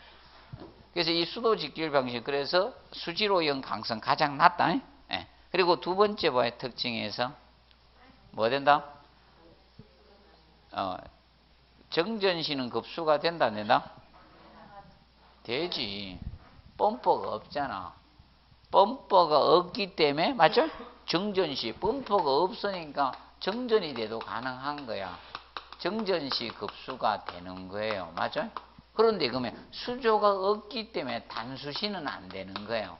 그래서 이 수도 직결 방식, 그래서 수지로형 강성 가장 낮다. 예. 그리고 두 번째 뭐의 특징에서 뭐 된다? 정전시는 급수가 된다, 안 된다? 되지. 펌퍼가 없잖아. 펌퍼가 없기 때문에, 맞죠? 정전시, 펌퍼가 없으니까 정전이 돼도 가능한 거야. 정전시 급수가 되는 거예요. 맞죠? 그런데 그러면 수조가 없기 때문에 단수시는 안 되는 거예요.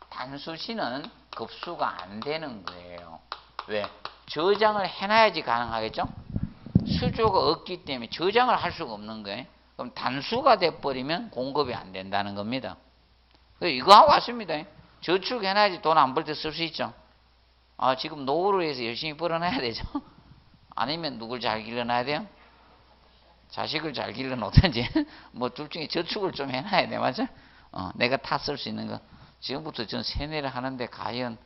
단수시는 급수가 안 되는 거예요. 왜? 저장을 해놔야지 가능하겠죠? 수조가 없기 때문에 저장을 할 수가 없는 거예요. 그럼 단수가 돼버리면 공급이 안 된다는 겁니다. 이거 하고 왔습니다. 저축해놔야지 돈 안 벌 때 쓸 수 있죠. 지금 노후를 위해서 열심히 벌어놔야 되죠. 아니면 누굴 잘 길러놔야 돼요? 자식을 잘 길러놓든지 뭐 둘 중에 저축을 좀 해놔야 돼. 맞아? 내가 다 쓸 수 있는 거. 지금부터 전 세뇌를 하는데 과연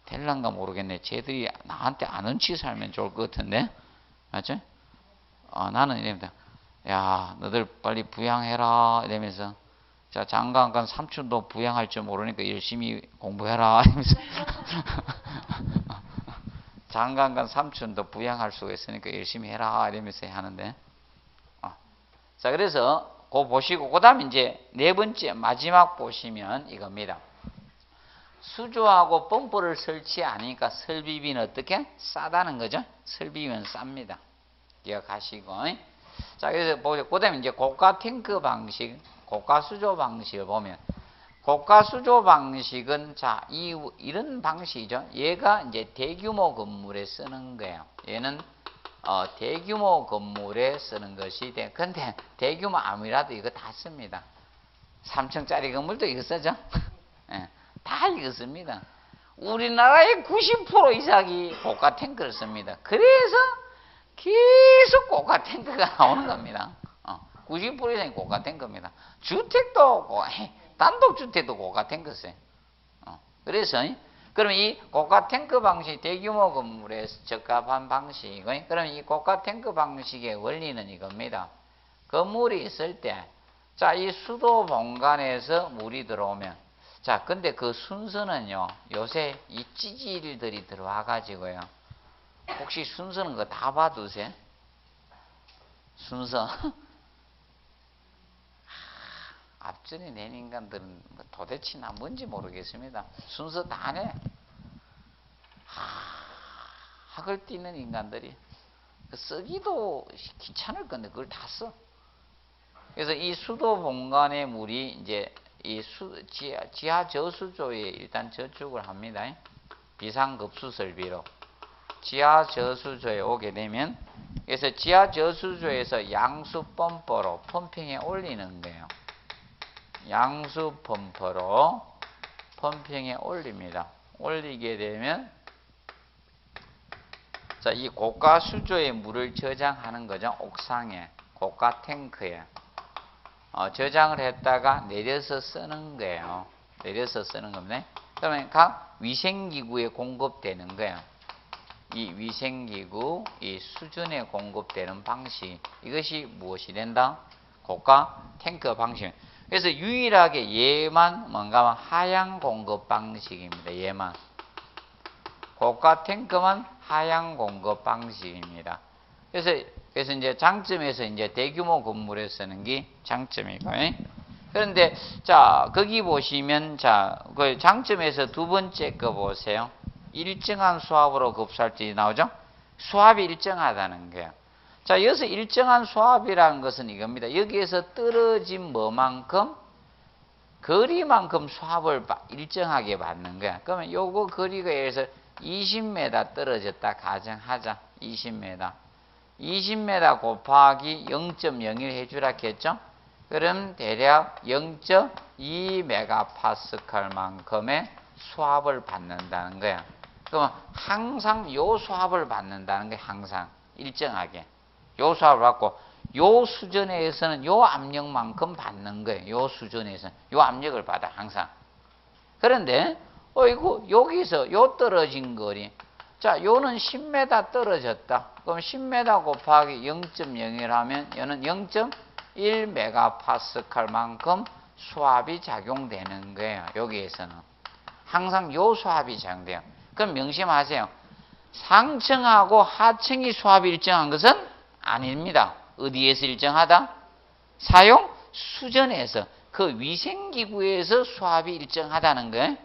될란가 모르겠네. 쟤들이 나한테 안 얹히 살면 좋을 것 같은데. 맞죠? 나는 이랍니다. 야, 너들 빨리 부양해라 이러면서, 자, 장가간 삼촌도 부양할 줄 모르니까 열심히 공부해라 이러면서 장가간 삼촌도 부양할 수가 있으니까 열심히 해라 이러면서 하는데, 자, 그래서 그거 보시고, 그 다음 이제 네 번째 마지막 보시면 이겁니다. 수조하고 펌프를 설치하니까 설비비는 어떻게? 싸다는 거죠. 설비비는 쌉니다. 기억하시고. 자, 그래서 보세요. 그 다음에 이제 고가 탱크 방식, 고가 수조 방식을 보면, 고가 수조 방식은, 자, 이런 방식이죠. 얘가 이제 대규모 건물에 쓰는 거예요. 얘는 대규모 건물에 쓰는 것이 근데 대규모 아무리라도 이거 다 씁니다. 3층짜리 건물도 이거 쓰죠. 예, 다 이거 씁니다. 우리나라의 90% 이상이 고가 탱크를 씁니다. 그래서 계속 고가 탱크가 나오는 겁니다. 90% 이상이 고가 탱크입니다. 주택도 단독주택도 고가 탱크 써요. 그래서 그럼 이 고가 탱크 방식, 대규모 건물에 적합한 방식이고, 그럼 이 고가 탱크 방식의 원리는 이겁니다. 건물이 있을 때, 자, 이 수도 본관에서 물이 들어오면, 자, 근데 그 순서는요, 요새 이 찌질들이 들어와 가지고요, 혹시 순서는 거 다 봐두세요. 순서. 앞전에 낸 인간들은 뭐 도대체나 뭔지 모르겠습니다. 순서 다 내. 학을 띠는 인간들이 쓰기도 귀찮을 건데 그걸 다 써. 그래서 이 수도 본관의 물이 이제 이 지하 저수조에 일단 저축을 합니다. 비상급수 설비로 지하 저수조에 오게 되면, 그래서 지하 저수조에서 양수 펌퍼로 펌핑에 올리는 거예요. 양수 펌퍼로 펌핑에 올립니다. 올리게 되면, 자, 이 고가 수조에 물을 저장하는 거죠. 옥상에, 고가 탱크에 저장을 했다가 내려서 쓰는 거예요. 내려서 쓰는 겁니다. 그러면 각 위생기구에 공급되는 거예요. 이 위생기구, 이 수준에 공급되는 방식, 이것이 무엇이 된다? 고가 탱크 방식. 그래서 유일하게 얘만 뭔가 하향 공급 방식입니다. 얘만. 고가 탱크만 하향 공급 방식입니다. 그래서 이제 장점에서 이제 대규모 건물에 쓰는 게 장점이고, 그런데 자, 거기 보시면, 자, 그 장점에서 두 번째 거 보세요. 일정한 수압으로 급수할 때 나오죠? 수압이 일정하다는 거예요. 자, 여기서 일정한 수압이라는 것은 이겁니다. 여기에서 떨어진 뭐만큼? 거리만큼 수압을 일정하게 받는 거야. 그러면 요거 거리가 예를 들어서 20m 떨어졌다 가정하자. 20m. 20m 곱하기 0.01 해주라 했죠? 그럼 대략 0.2메가파스칼만큼의 수압을 받는다는 거야. 그러면 항상 요 수압을 받는다는 거야. 항상 일정하게 요 수압을 받고 요 수준에서는 요 압력만큼 받는 거예요. 요 수준에서는 요 압력을 받아 항상. 그런데 이거 여기서 요 떨어진 거리, 자 요는 10m 떨어졌다. 그럼 10m 곱하기 0.01 하면 얘는 0.1메가파스칼만큼 수압이 작용되는 거예요. 여기에서는 항상 요 수압이 작용돼요. 그럼 명심하세요. 상층하고 하층이 수압이 일정한 것은 아닙니다. 어디에서 일정하다? 사용 수전에서, 그 위생기구에서 수압이 일정하다는 거예요.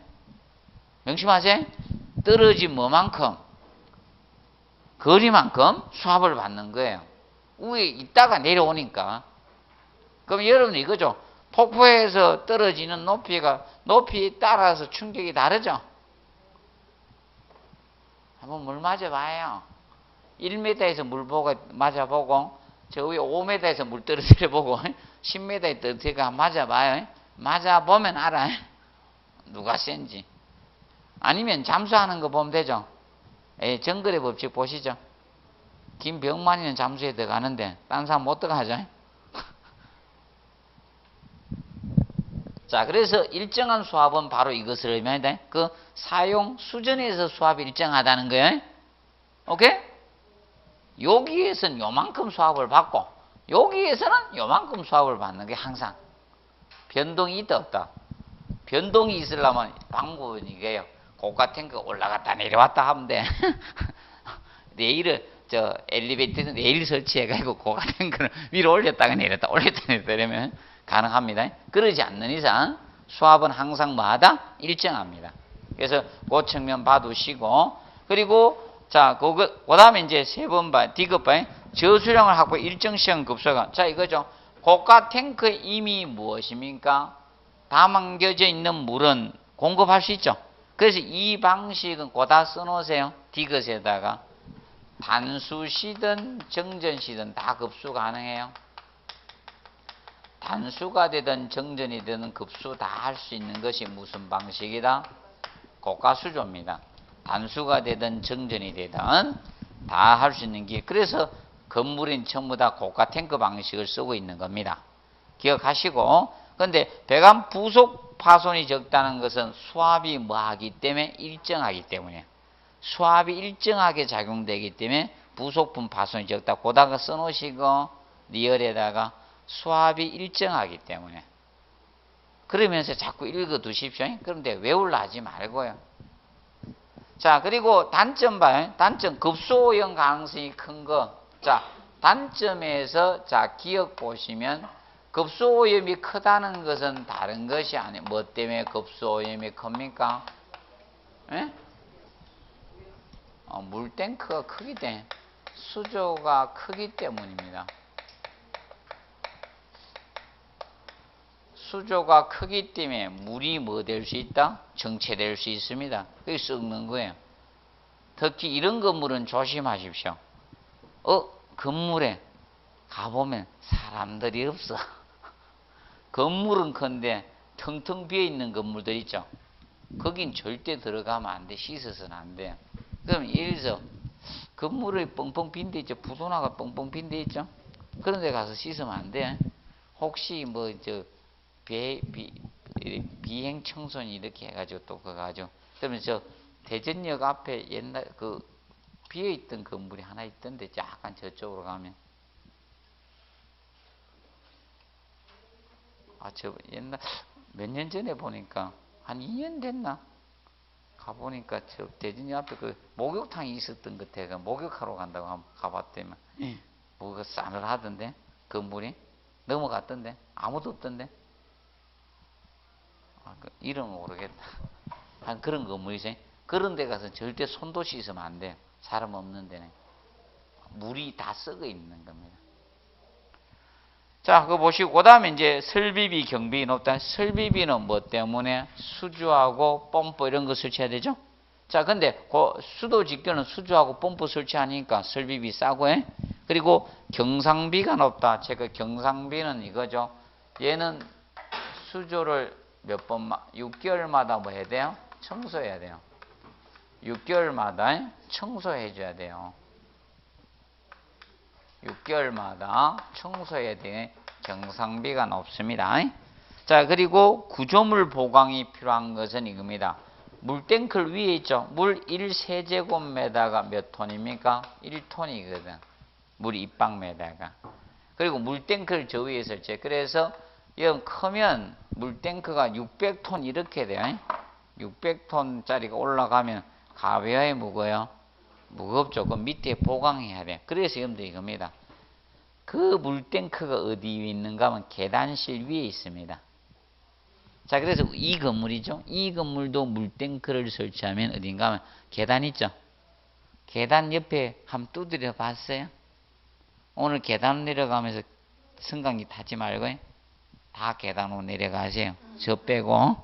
명심하세요. 떨어진 뭐만큼? 거리만큼 수압을 받는 거예요. 위에 있다가 내려오니까. 그럼 여러분 이거죠. 폭포에서 떨어지는 높이에 따라서 충격이 다르죠. 한번 물 맞아봐요. 1m에서 물 맞아보고, 저 위에 5m에서 물 떨어뜨려보고, 10m에 떨어뜨리고 맞아봐요. 맞아보면 알아요. 누가 센지. 아니면 잠수하는 거 보면 되죠. 정글의 법칙 보시죠. 김병만이는 잠수에 들어가는데, 딴 사람 못 들어가죠. 자, 그래서 일정한 수압은 바로 이것을 의미한다. 그 사용 수준에서 수압이 일정하다는 거예요. 오케이? 여기에서는 요만큼 수압을 받고 여기에서는 요만큼 수압을 받는 게 항상. 변동이 있다 없다. 변동이 있으려면 방법은 이게요. 고가 탱크 올라갔다 내려왔다 하면 돼. 엘리베이터는 레일 설치해가지고 고가 탱크를 위로 올렸다가 내렸다 이러면 가능합니다. 그러지 않는 이상 수압은 항상 뭐하다? 일정합니다. 그래서 그 측면 봐두시고, 그리고 자, 그 다음에 이제 세 번 봐, D급 봐. 저수량을 확보 일정 시간 급소가. 자, 이거죠. 고가 탱크에 이미 무엇입니까? 담겨져 있는 물은 공급할 수 있죠. 그래서 이 방식은 고다 써놓으세요. D급에다가. 단수시든 정전시든 다 급수 가능해요. 단수가 되든 정전이 되든 급수 다 할 수 있는 것이 무슨 방식이다? 고가수조입니다. 단수가 되든 정전이 되든 다 할 수 있는 게, 그래서 건물인 전부 다 고가 탱크 방식을 쓰고 있는 겁니다. 기억하시고, 근데 배관 부속 파손이 적다는 것은 수압이 뭐하기 때문에? 일정하기 때문에. 수압이 일정하게 작용되기 때문에 부속품 파손이 적다. 고다가 써놓으시고 리얼에다가 수압이 일정하기 때문에. 그러면서 자꾸 읽어두십시오. 그런데 외우려 하지 말고요. 자, 그리고 단점 봐요. 단점, 급소오염 가능성이 큰 거. 자, 단점에서 자 기억 보시면 급소오염이 크다는 것은 다른 것이 아니에요. 뭐 때문에 급소오염이 큽니까? 예? 물탱크가 크기 때문에, 수조가 크기 때문입니다. 수조가 크기 때문에 물이 뭐 될 수 있다? 정체될 수 있습니다. 그게 썩는 거예요. 특히 이런 건물은 조심하십시오. 건물에 가보면 사람들이 없어. 건물은 큰데 텅텅 비어있는 건물들 있죠. 거긴 절대 들어가면 안 돼. 씻어서는 안 돼요. 그럼 예를 들어서 건물에 뻥뻥 빈 데 있죠. 부도나가 뻥뻥 빈 데 있죠. 그런 데 가서 씻으면 안 돼. 혹시 비행 청소년 이렇게 해가지고 또 그거 가지고, 그러면 대전역 앞에 옛날 비어있던 건물이 하나 있던데, 약간 저쪽으로 가면, 옛날 몇 년 전에 보니까 한 2년 됐나? 가보니까 대전역 앞에 목욕탕이 있었던 것 같아. 목욕하러 간다고 한번 가봤더만 뭐가 싸늘하던데 건물이 넘어갔던데 아무도 없던데. 이름은 모르겠다. 한 그런 건물이죠. 그런 데 가서 절대 손도 씻으면 안 돼. 사람 없는 데는. 물이 다 썩어 있는 겁니다. 자, 그거 보시고, 그 다음에 이제 설비비, 경비 높다. 설비비는 뭐 때문에? 수주하고 펌프 이런 거 설치해야 되죠? 자, 근데 수도 직결은 수주하고 펌프 설치하니까 설비비 싸고, 그리고 경상비가 높다. 제가 경상비는 이거죠. 얘는 수조를 몇 번, 6개월마다 뭐 해야 돼요? 청소해야 돼요. 6개월마다 청소해 줘야 돼요. 6개월마다 청소해야 돼. 경상비가 높습니다. 자, 그리고 구조물 보강이 필요한 것은 이겁니다. 물탱크 위에 있죠. 물 1세제곱미터가 몇 톤입니까? 1톤이거든. 물 입방미터가. 그리고 물탱크를 저 위에 설치. 그래서 영 크면 물탱크가 600톤 이렇게 돼요. 600톤짜리가 올라가면 가벼워요, 무거워요? 무겁죠. 그 밑에 보강해야 돼. 그래서 여러분들 이겁니다. 그 물탱크가 어디 있는가 하면 계단실 위에 있습니다. 자, 그래서 이 건물이죠. 이 건물도 물탱크를 설치하면 어딘가 하면 계단 있죠. 계단 옆에 한번 두드려 봤어요? 오늘 계단 내려가면서 승강기 타지 말고 다 계단으로 내려가세요. 저 빼고.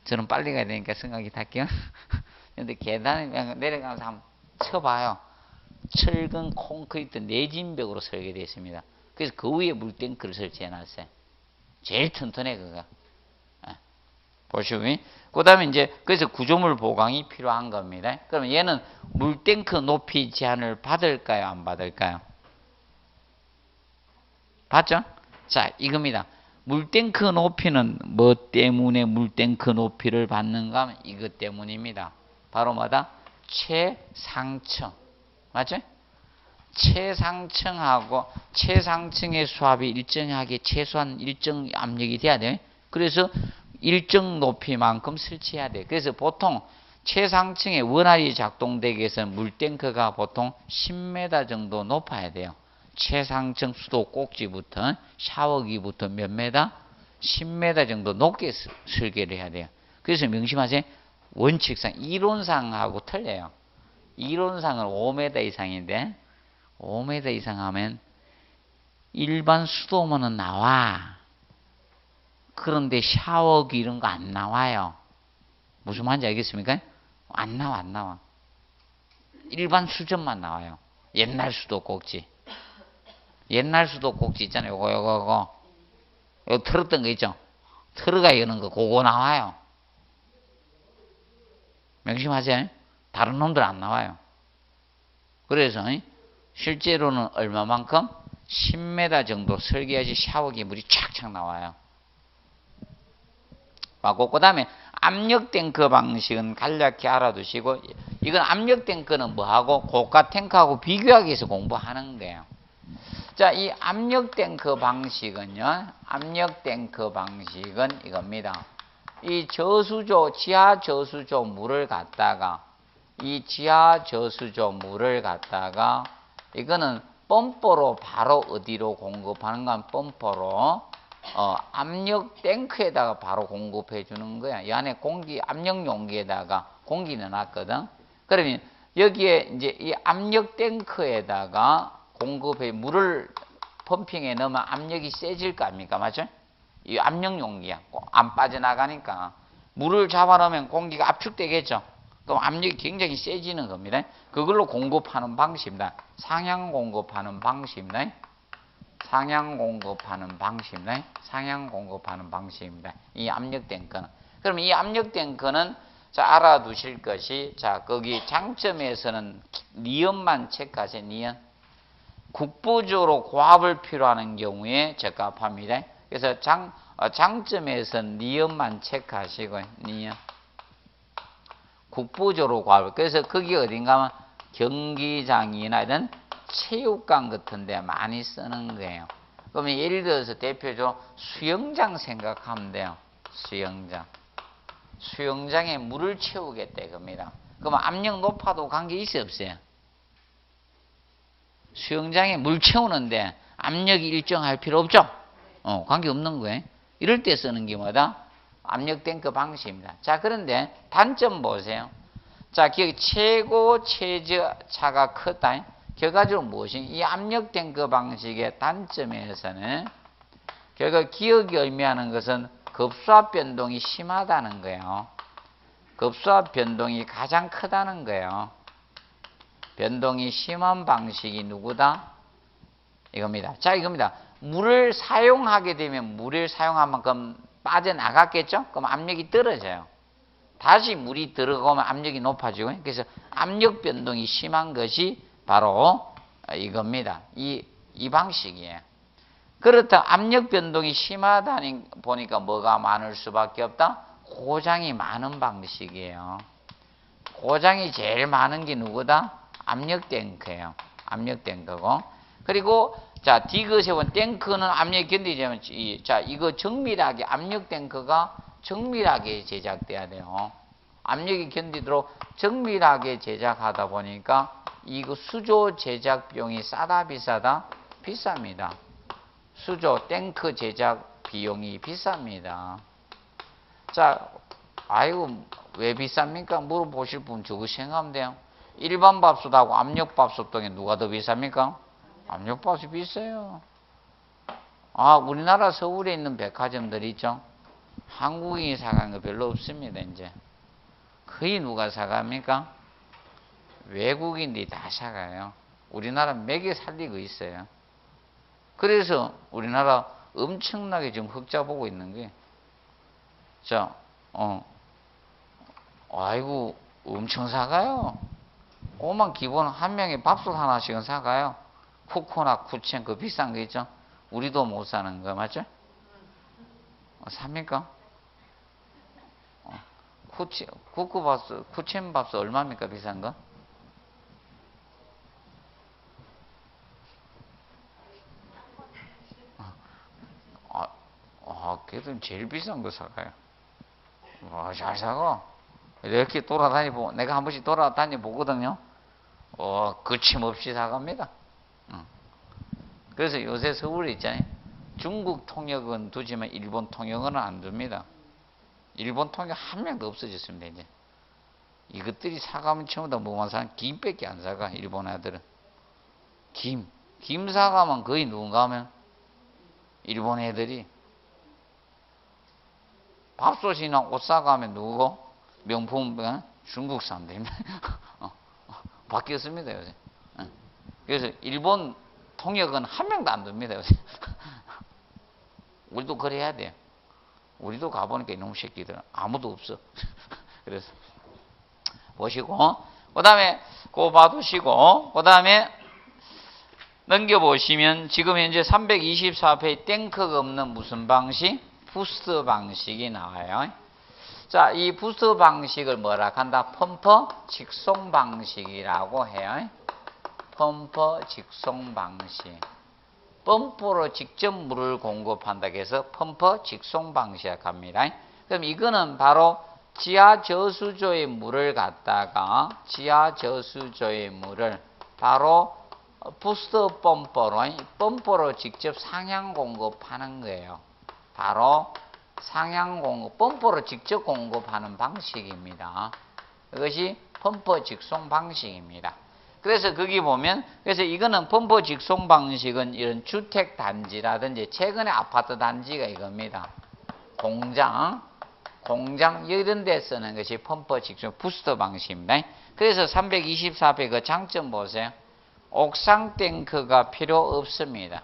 저는 빨리 가야 되니까 승강기 탈게요. 근데 계단에 내려가면서 한번 쳐봐요. 철근 콘크리트 내진벽으로 설계되어 있습니다. 그래서 그 위에 물탱크를 설치해 놨어요. 제일 튼튼해 그거. 보시고 그 다음에 이제 그래서 구조물 보강이 필요한 겁니다. 그러면 얘는 물탱크 높이 제한을 받을까요? 안 받을까요? 받죠? 자, 이겁니다. 물탱크 높이는 뭐 때문에 물탱크 높이를 받는가 하면 이것 때문입니다. 바로 뭐다? 최상층. 맞죠? 최상층하고 최상층의 수압이 일정하게 최소한 일정 압력이 돼야 돼요. 그래서 일정 높이만큼 설치해야 돼요. 그래서 보통 최상층의 원활히 작동되기 위해서는 물탱크가 보통 10m 정도 높아야 돼요. 최상층 수도 꼭지부터 샤워기부터 몇 메다? 10m 정도 높게 설계를 해야 돼요. 그래서 명심하세요. 원칙상 이론상하고 틀려요. 이론상은 5m 이상인데 5m 이상 하면 일반 수도문은 나와. 그런데 샤워기 이런 거 안 나와요. 무슨 말인지 알겠습니까? 안 나와. 일반 수전만 나와요. 옛날 수도 꼭지. 옛날 수도 꼭지 있잖아요. 요거 틀었던 거 있죠? 틀어가 여는 거 그거 나와요. 명심하세요. 다른 놈들 안 나와요. 그래서 실제로는 얼마만큼? 10m 정도 설계해야지 샤워기 물이 착착 나와요. 그 다음에 압력 탱크 방식은 간략히 알아두시고, 이건 압력 탱크는 뭐하고 고가 탱크하고 비교하기 위해서 공부하는 거예요. 자, 이 압력 탱크 방식은요, 압력 탱크 방식은 이겁니다. 이 저수조, 지하 저수조 물을 갖다가, 이거는 펌프로 바로 어디로 공급하는 건 펌프로 압력 탱크에다가 바로 공급해 주는 거야. 이 안에 공기 압력 용기에다가 공기 넣어놨거든. 그러면 여기에 이제 이 압력 탱크에다가 공급해 물을 펌핑에 넣으면 압력이 세질 거 아닙니까? 맞죠? 이 압력 용기야. 안 빠져나가니까 물을 잡아놓으면 공기가 압축되겠죠. 그럼 압력이 굉장히 세지는 겁니다. 그걸로 공급하는 방식입니다. 상향 공급하는 방식입니다. 이 압력 탱크는. 그럼 이 압력 탱크는 자, 알아두실 것이, 자, 거기 장점에서는 니온만 체크하세요. 니온. 국부적으로 고압을 필요하는 경우에 적합합니다. 그래서 장점에서는 니온만 체크하시고, 니온. 국부적으로 고압을. 그래서 거기 어딘가 하면 경기장이나 이런 체육관 같은 데 많이 쓰는 거예요. 그러면 예를 들어서 대표적으로 수영장 생각하면 돼요. 수영장에 물을 채우겠다 이겁니다. 그러면 압력 높아도 관계 있어요, 없어요? 수영장에 물 채우는데 압력이 일정할 필요 없죠? 관계 없는 거예요. 이럴 때 쓰는 게 뭐다? 압력 탱크 방식입니다. 자, 그런데 단점 보세요. 자, 최고 최저차가 크다. 결과적으로 무엇이? 이 압력 탱크 방식의 단점에서는 결국 기억이 의미하는 것은 급수압 변동이 심하다는 거예요. 급수압 변동이 가장 크다는 거예요. 변동이 심한 방식이 누구다? 이겁니다. 자, 이겁니다. 물을 사용하게 되면 물을 사용한 만큼 빠져나갔겠죠? 그럼 압력이 떨어져요. 다시 물이 들어가면 압력이 높아지고, 그래서 압력 변동이 심한 것이 바로 이겁니다. 이 방식이에요. 그렇다 압력 변동이 심하다 보니까 뭐가 많을 수밖에 없다? 고장이 많은 방식이에요. 고장이 제일 많은 게 누구다? 압력 탱크예요. 압력 탱크고. 그리고 자, 디귿에는 탱크는 압력 견디려면 자, 이거 정밀하게 압력 탱크가 정밀하게 제작돼야 돼요. 압력이 견디도록 정밀하게 제작하다 보니까 이거 수조 제작 비용이 싸다 비싸다? 비쌉니다. 수조 탱크 제작 비용이 비쌉니다. 자, 아이고 왜 비쌉니까? 물어보실 분 저거 생각하면 돼요. 일반 밥솥하고 압력밥솥 중에 누가 더 비쌉니까? 압력밥솥이 비싸요. 아, 우리나라 서울에 있는 백화점들 있죠? 한국인이 사가는 거 별로 없습니다. 이제 거의 누가 사갑니까? 외국인들이 다 사가요. 우리나라 먹여 살리고 있어요. 그래서 우리나라 엄청나게 지금 흑자 보고 있는 게, 자, 아이고 엄청 사가요. 오만 기본 한 명에 밥솥 하나씩은 사가요. 쿠코나 쿠첸 그 비싼 거 있죠? 우리도 못 사는 거 맞죠? 삽니까? 쿠쿠밥솥, 쿠첸 밥솥 얼마입니까 비싼 거? 그래도 제일 비싼 거 사가요. 와, 잘 사가. 이렇게 돌아다니고, 내가 한 번씩 돌아다니 보거든요. 거침없이 사갑니다. 그래서 요새 서울에 있잖아요. 중국 통역은 두지만 일본 통역은 안 둡니다. 일본 통역 한 명도 없어졌습니다, 이제. 이것들이 사가면 전부 다 뭐만 사는 김밖에 안 사가, 일본 애들은. 김 사가면 거의 누군가 하면 일본 애들이. 밥솥이나 옷 사가면 누구고? 명품 중국 사람들입니다. 바뀌었습니다 요새. 그래서 일본 통역은 한 명도 안 듭니다 요새. 우리도 그래야 돼요. 우리도 가보니까 이놈 새끼들은 아무도 없어. 그래서 보시고, 그 다음에 그거 봐두시고, 그 다음에 넘겨보시면 지금 현재 324페이지 탱크가 없는 무슨 방식? 부스트 방식이 나와요. 자, 이 부스트 방식을 뭐라 한다? 펌프 직송 방식이라고 해요. 펌프 직송 방식. 펌프로 직접 물을 공급한다 해서 펌프 직송 방식이라고 합니다. 그럼 이거는 바로 지하 저수조의 물을 갖다가 지하 저수조의 물을 바로 부스트 펌프로 직접 상향 공급하는 거예요. 바로 상향 공급, 펌프로 직접 공급하는 방식입니다. 이것이 펌프 직송 방식입니다. 그래서 거기 보면, 그래서 이거는 펌프 직송 방식은 이런 주택 단지라든지 최근에 아파트 단지가 이겁니다. 공장 이런 데 쓰는 것이 펌프 직송 부스터 방식입니다. 그래서 324페이지 그 장점 보세요. 옥상 탱크가 필요 없습니다.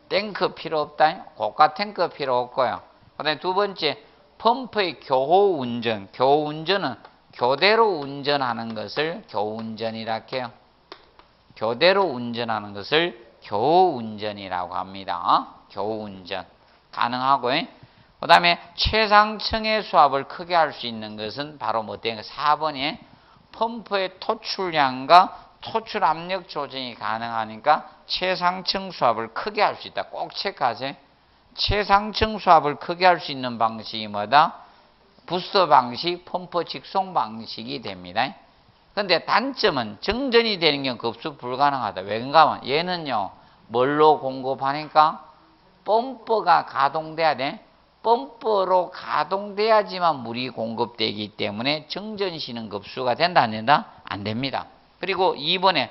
탱크 필요 없다. 고가 탱크 필요 없고요. 그 다음에 두 번째, 펌프의 교호 운전. 교호 운전은 교대로 운전하는 것을 교운전이라고 해요. 교대로 운전하는 것을 교운전이라고 합니다. 교운전 가능하고요. 그 다음에 최상층의 수압을 크게 할 수 있는 것은 바로 뭐 된 4번에 펌프의 토출량과 토출 압력 조정이 가능하니까 최상층 수압을 크게 할 수 있다. 꼭 체크하세요. 최상층 수압을 크게 할 수 있는 방식이 뭐다? 부스터 방식, 펌프 직송 방식이 됩니다. 그런데 단점은 정전이 되는 경우 급수 불가능하다. 왜 그런가 하면 얘는요, 뭘로 공급하니까 펌프가 가동돼야 돼. 펌프로 가동돼야지만 물이 공급되기 때문에 정전 시는 급수가 된다 안 된다? 안 됩니다. 그리고 2번에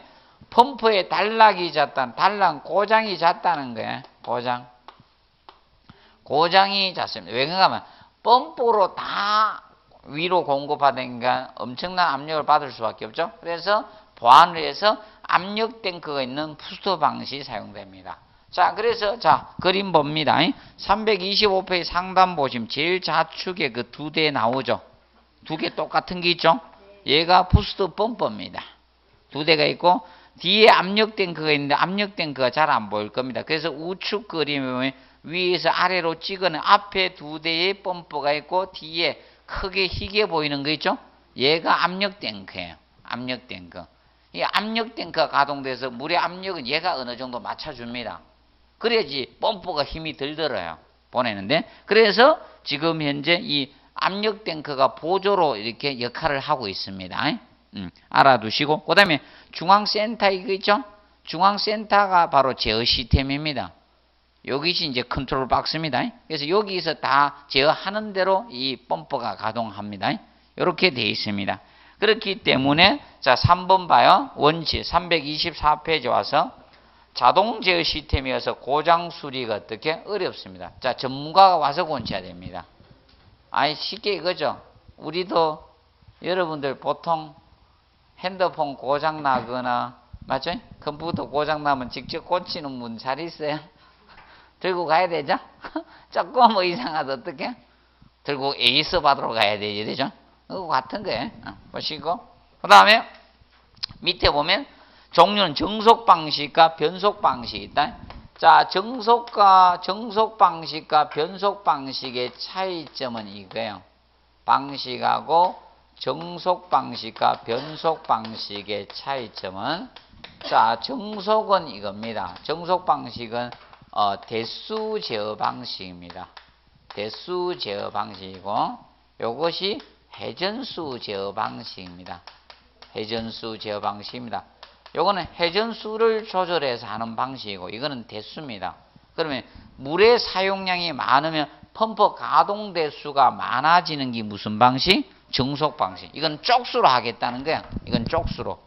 펌프에 단락이 잦다는, 단락 고장이 잦다는 거예요. 고장이 잦습니다. 왜 그런가 하면 펌프로 다 위로 공급하다니까 엄청난 압력을 받을 수밖에 없죠. 그래서 보완을 해서 압력 탱크가 있는 부스터 방식이 사용됩니다. 자, 그래서 자, 그림 봅니다. 325페이지 상단 보시면 제일 좌측에 그 두 대 나오죠. 두 개 똑같은 게 있죠. 얘가 부스트 펌프입니다. 두 대가 있고 뒤에 압력 탱크가 있는데 압력 탱크가 잘 안 보일 겁니다. 그래서 우측 그림에 보면 위에서 아래로 찍어낸 앞에 두 대의 펌프가 있고 뒤에 크게 희게 보이는 거 있죠. 얘가 압력 탱크예요. 압력 탱크. 이 압력 탱크가 가동돼서 물의 압력은 얘가 어느 정도 맞춰줍니다. 그래야지 펌프가 힘이 덜 들어요. 보내는데. 그래서 지금 현재 이 압력 탱크가 보조로 이렇게 역할을 하고 있습니다. 알아두시고. 그 다음에 중앙센터 이거 있죠? 중앙센터가 바로 제어 시스템입니다. 여기서 이제 컨트롤 박스입니다. 그래서 여기서 다 제어하는 대로 이 펌프가 가동합니다. 이렇게 되어 있습니다. 그렇기 때문에 자 3번 봐요. 원칙 324페이지 와서 자동 제어 시스템이어서 고장 수리가 어떻게 어렵습니다. 자 전문가가 와서 고쳐야 됩니다. 아니 쉽게 이거죠. 우리도 여러분들 보통 핸드폰 고장 나거나 맞죠? 컴퓨터 고장 나면 직접 고치는 분 잘 있어요? 들고 가야 되죠? 조금 뭐 이상하다 어떻게? 들고 에이스 받으러 가야 되죠? 그거 같은 거예요. 보시고 그 다음에 밑에 보면 종류는 정속 방식과 변속 방식이 있다. 자, 정속 방식과 변속 방식의 차이점은 이거예요. 방식하고 정속 방식과 변속 방식의 차이점은 자, 정속은 이겁니다. 정속 방식은 대수 제어 방식입니다. 대수 제어 방식이고 요것이 회전수 제어 방식입니다. 회전수 제어 방식입니다. 요거는 회전수를 조절해서 하는 방식이고 이거는 대수입니다. 그러면 물의 사용량이 많으면 펌프 가동 대수가 많아지는 게 무슨 방식? 정속 방식. 이건 쪽수로 하겠다는 거야. 이건 쪽수로.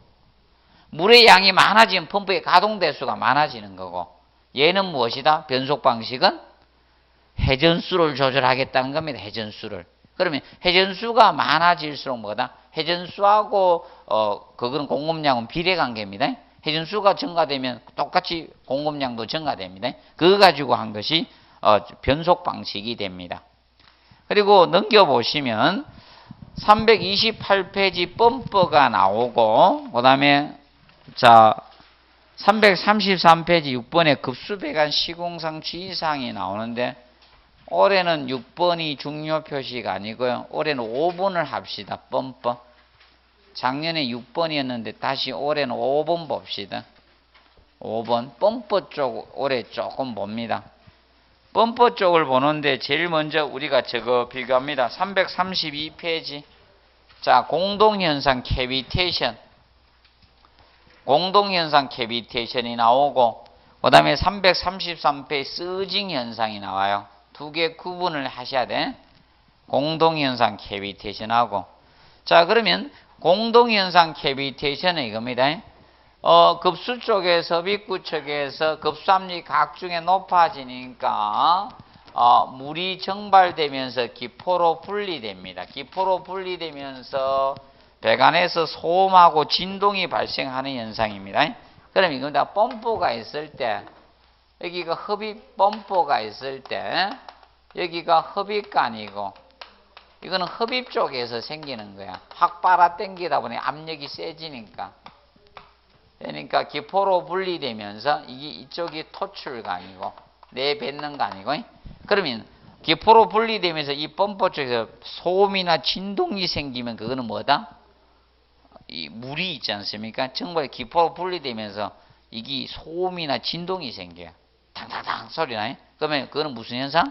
물의 양이 많아지면 펌프의 가동 대수가 많아지는 거고 얘는 무엇이다? 변속 방식은 회전수를 조절하겠다는 겁니다. 회전수를. 그러면 회전수가 많아질수록 뭐다? 회전수하고 그거는 공급량은 비례관계입니다. 회전수가 증가되면 똑같이 공급량도 증가됩니다. 그거 가지고 한 것이 변속 방식이 됩니다. 그리고 넘겨보시면 328페이지 펌프가 나오고 그 다음에 자 333페이지 6번에 급수배관 시공상 주의사항이 나오는데 올해는 6번이 중요 표시가 아니고요. 올해는 5번을 합시다. 펌프. 작년에 6번이었는데 다시 올해는 5번 봅시다. 5번. 펌프 쪽 올해 조금 봅니다. 펌프 쪽을 보는데 제일 먼저 우리가 저거 비교합니다. 332페이지. 자, 공동현상 캐비테이션. 공동현상 캐비테이션이 나오고 그 다음에 333페이지 서징 현상이 나와요. 두 개 구분을 하셔야 돼. 공동현상 캐비테이션하고. 자, 그러면 공동현상 캐비테이션은 이겁니다. 급수 쪽에 섭입구 쪽에서 급수압력이 각중에 높아지니까 물이 증발되면서 기포로 분리됩니다. 기포로 분리되면서 배관에서 소음하고 진동이 발생하는 현상입니다. 그럼 이겁니다. 펌프가 있을 때 여기가 흡입 펌프가 있을 때 여기가 흡입관이고 이거는 흡입 쪽에서 생기는 거야. 확 빨아 당기다 보니 압력이 세지니까. 그러니까 기포로 분리되면서 이쪽이 토출관이고 내뱉는관이고 그러면 기포로 분리되면서 이 펌프 쪽에서 소음이나 진동이 생기면 그거는 뭐다? 이 물이 있지 않습니까? 정말 기포로 분리되면서 이게 소음이나 진동이 생겨요. 탕탕탕 소리 나요. 그러면 그거는 무슨 현상?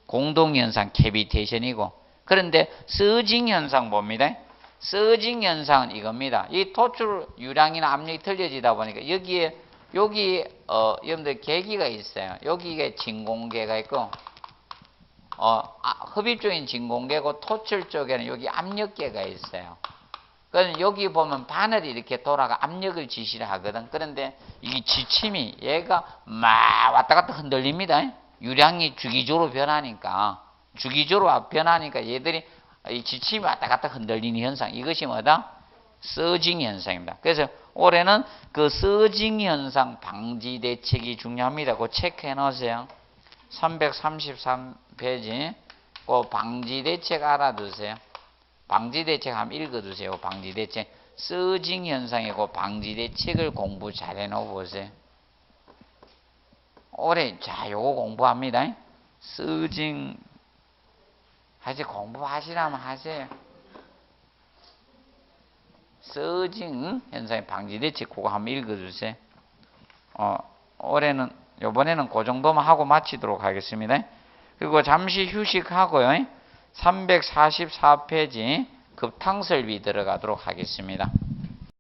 공동현상 캐비테이션이고 그런데 서징 현상 봅니다. 서징 현상은 이겁니다. 이 토출 유량이나 압력이 틀려지다 보니까 여기 여러분들 계기가 있어요. 여기에 진공계가 있고 흡입 쪽인 진공계고 토출 쪽에는 여기 압력계가 있어요. 그래서 여기 보면 바늘이 이렇게 돌아가 압력을 지시를 하거든. 그런데 이 지침이 얘가 막 왔다 갔다 흔들립니다. 유량이 주기적으로 변하니까 얘들이 이 지침이 왔다 갔다 흔들리는 현상. 이것이 뭐다? 서징 현상입니다. 그래서 올해는 그 서징 현상 방지 대책이 중요합니다. 그거 체크해 놓으세요. 333페이지. 그 방지 대책 알아두세요. 방지 대책 한번 읽어두세요. 방지 대책. 서징 현상이고 방지 대책을 공부 잘 해놓고 보세요. 올해 자 요거 공부합니다. 서징 하지 공부하시라면 하세요. 서징 현상의 방지 대책 그거 한번 읽어주세요. 올해는 요번에는 그 정도만 하고 마치도록 하겠습니다. 그리고 잠시 휴식하고요. 344페이지 급탕설비 들어가도록 하겠습니다.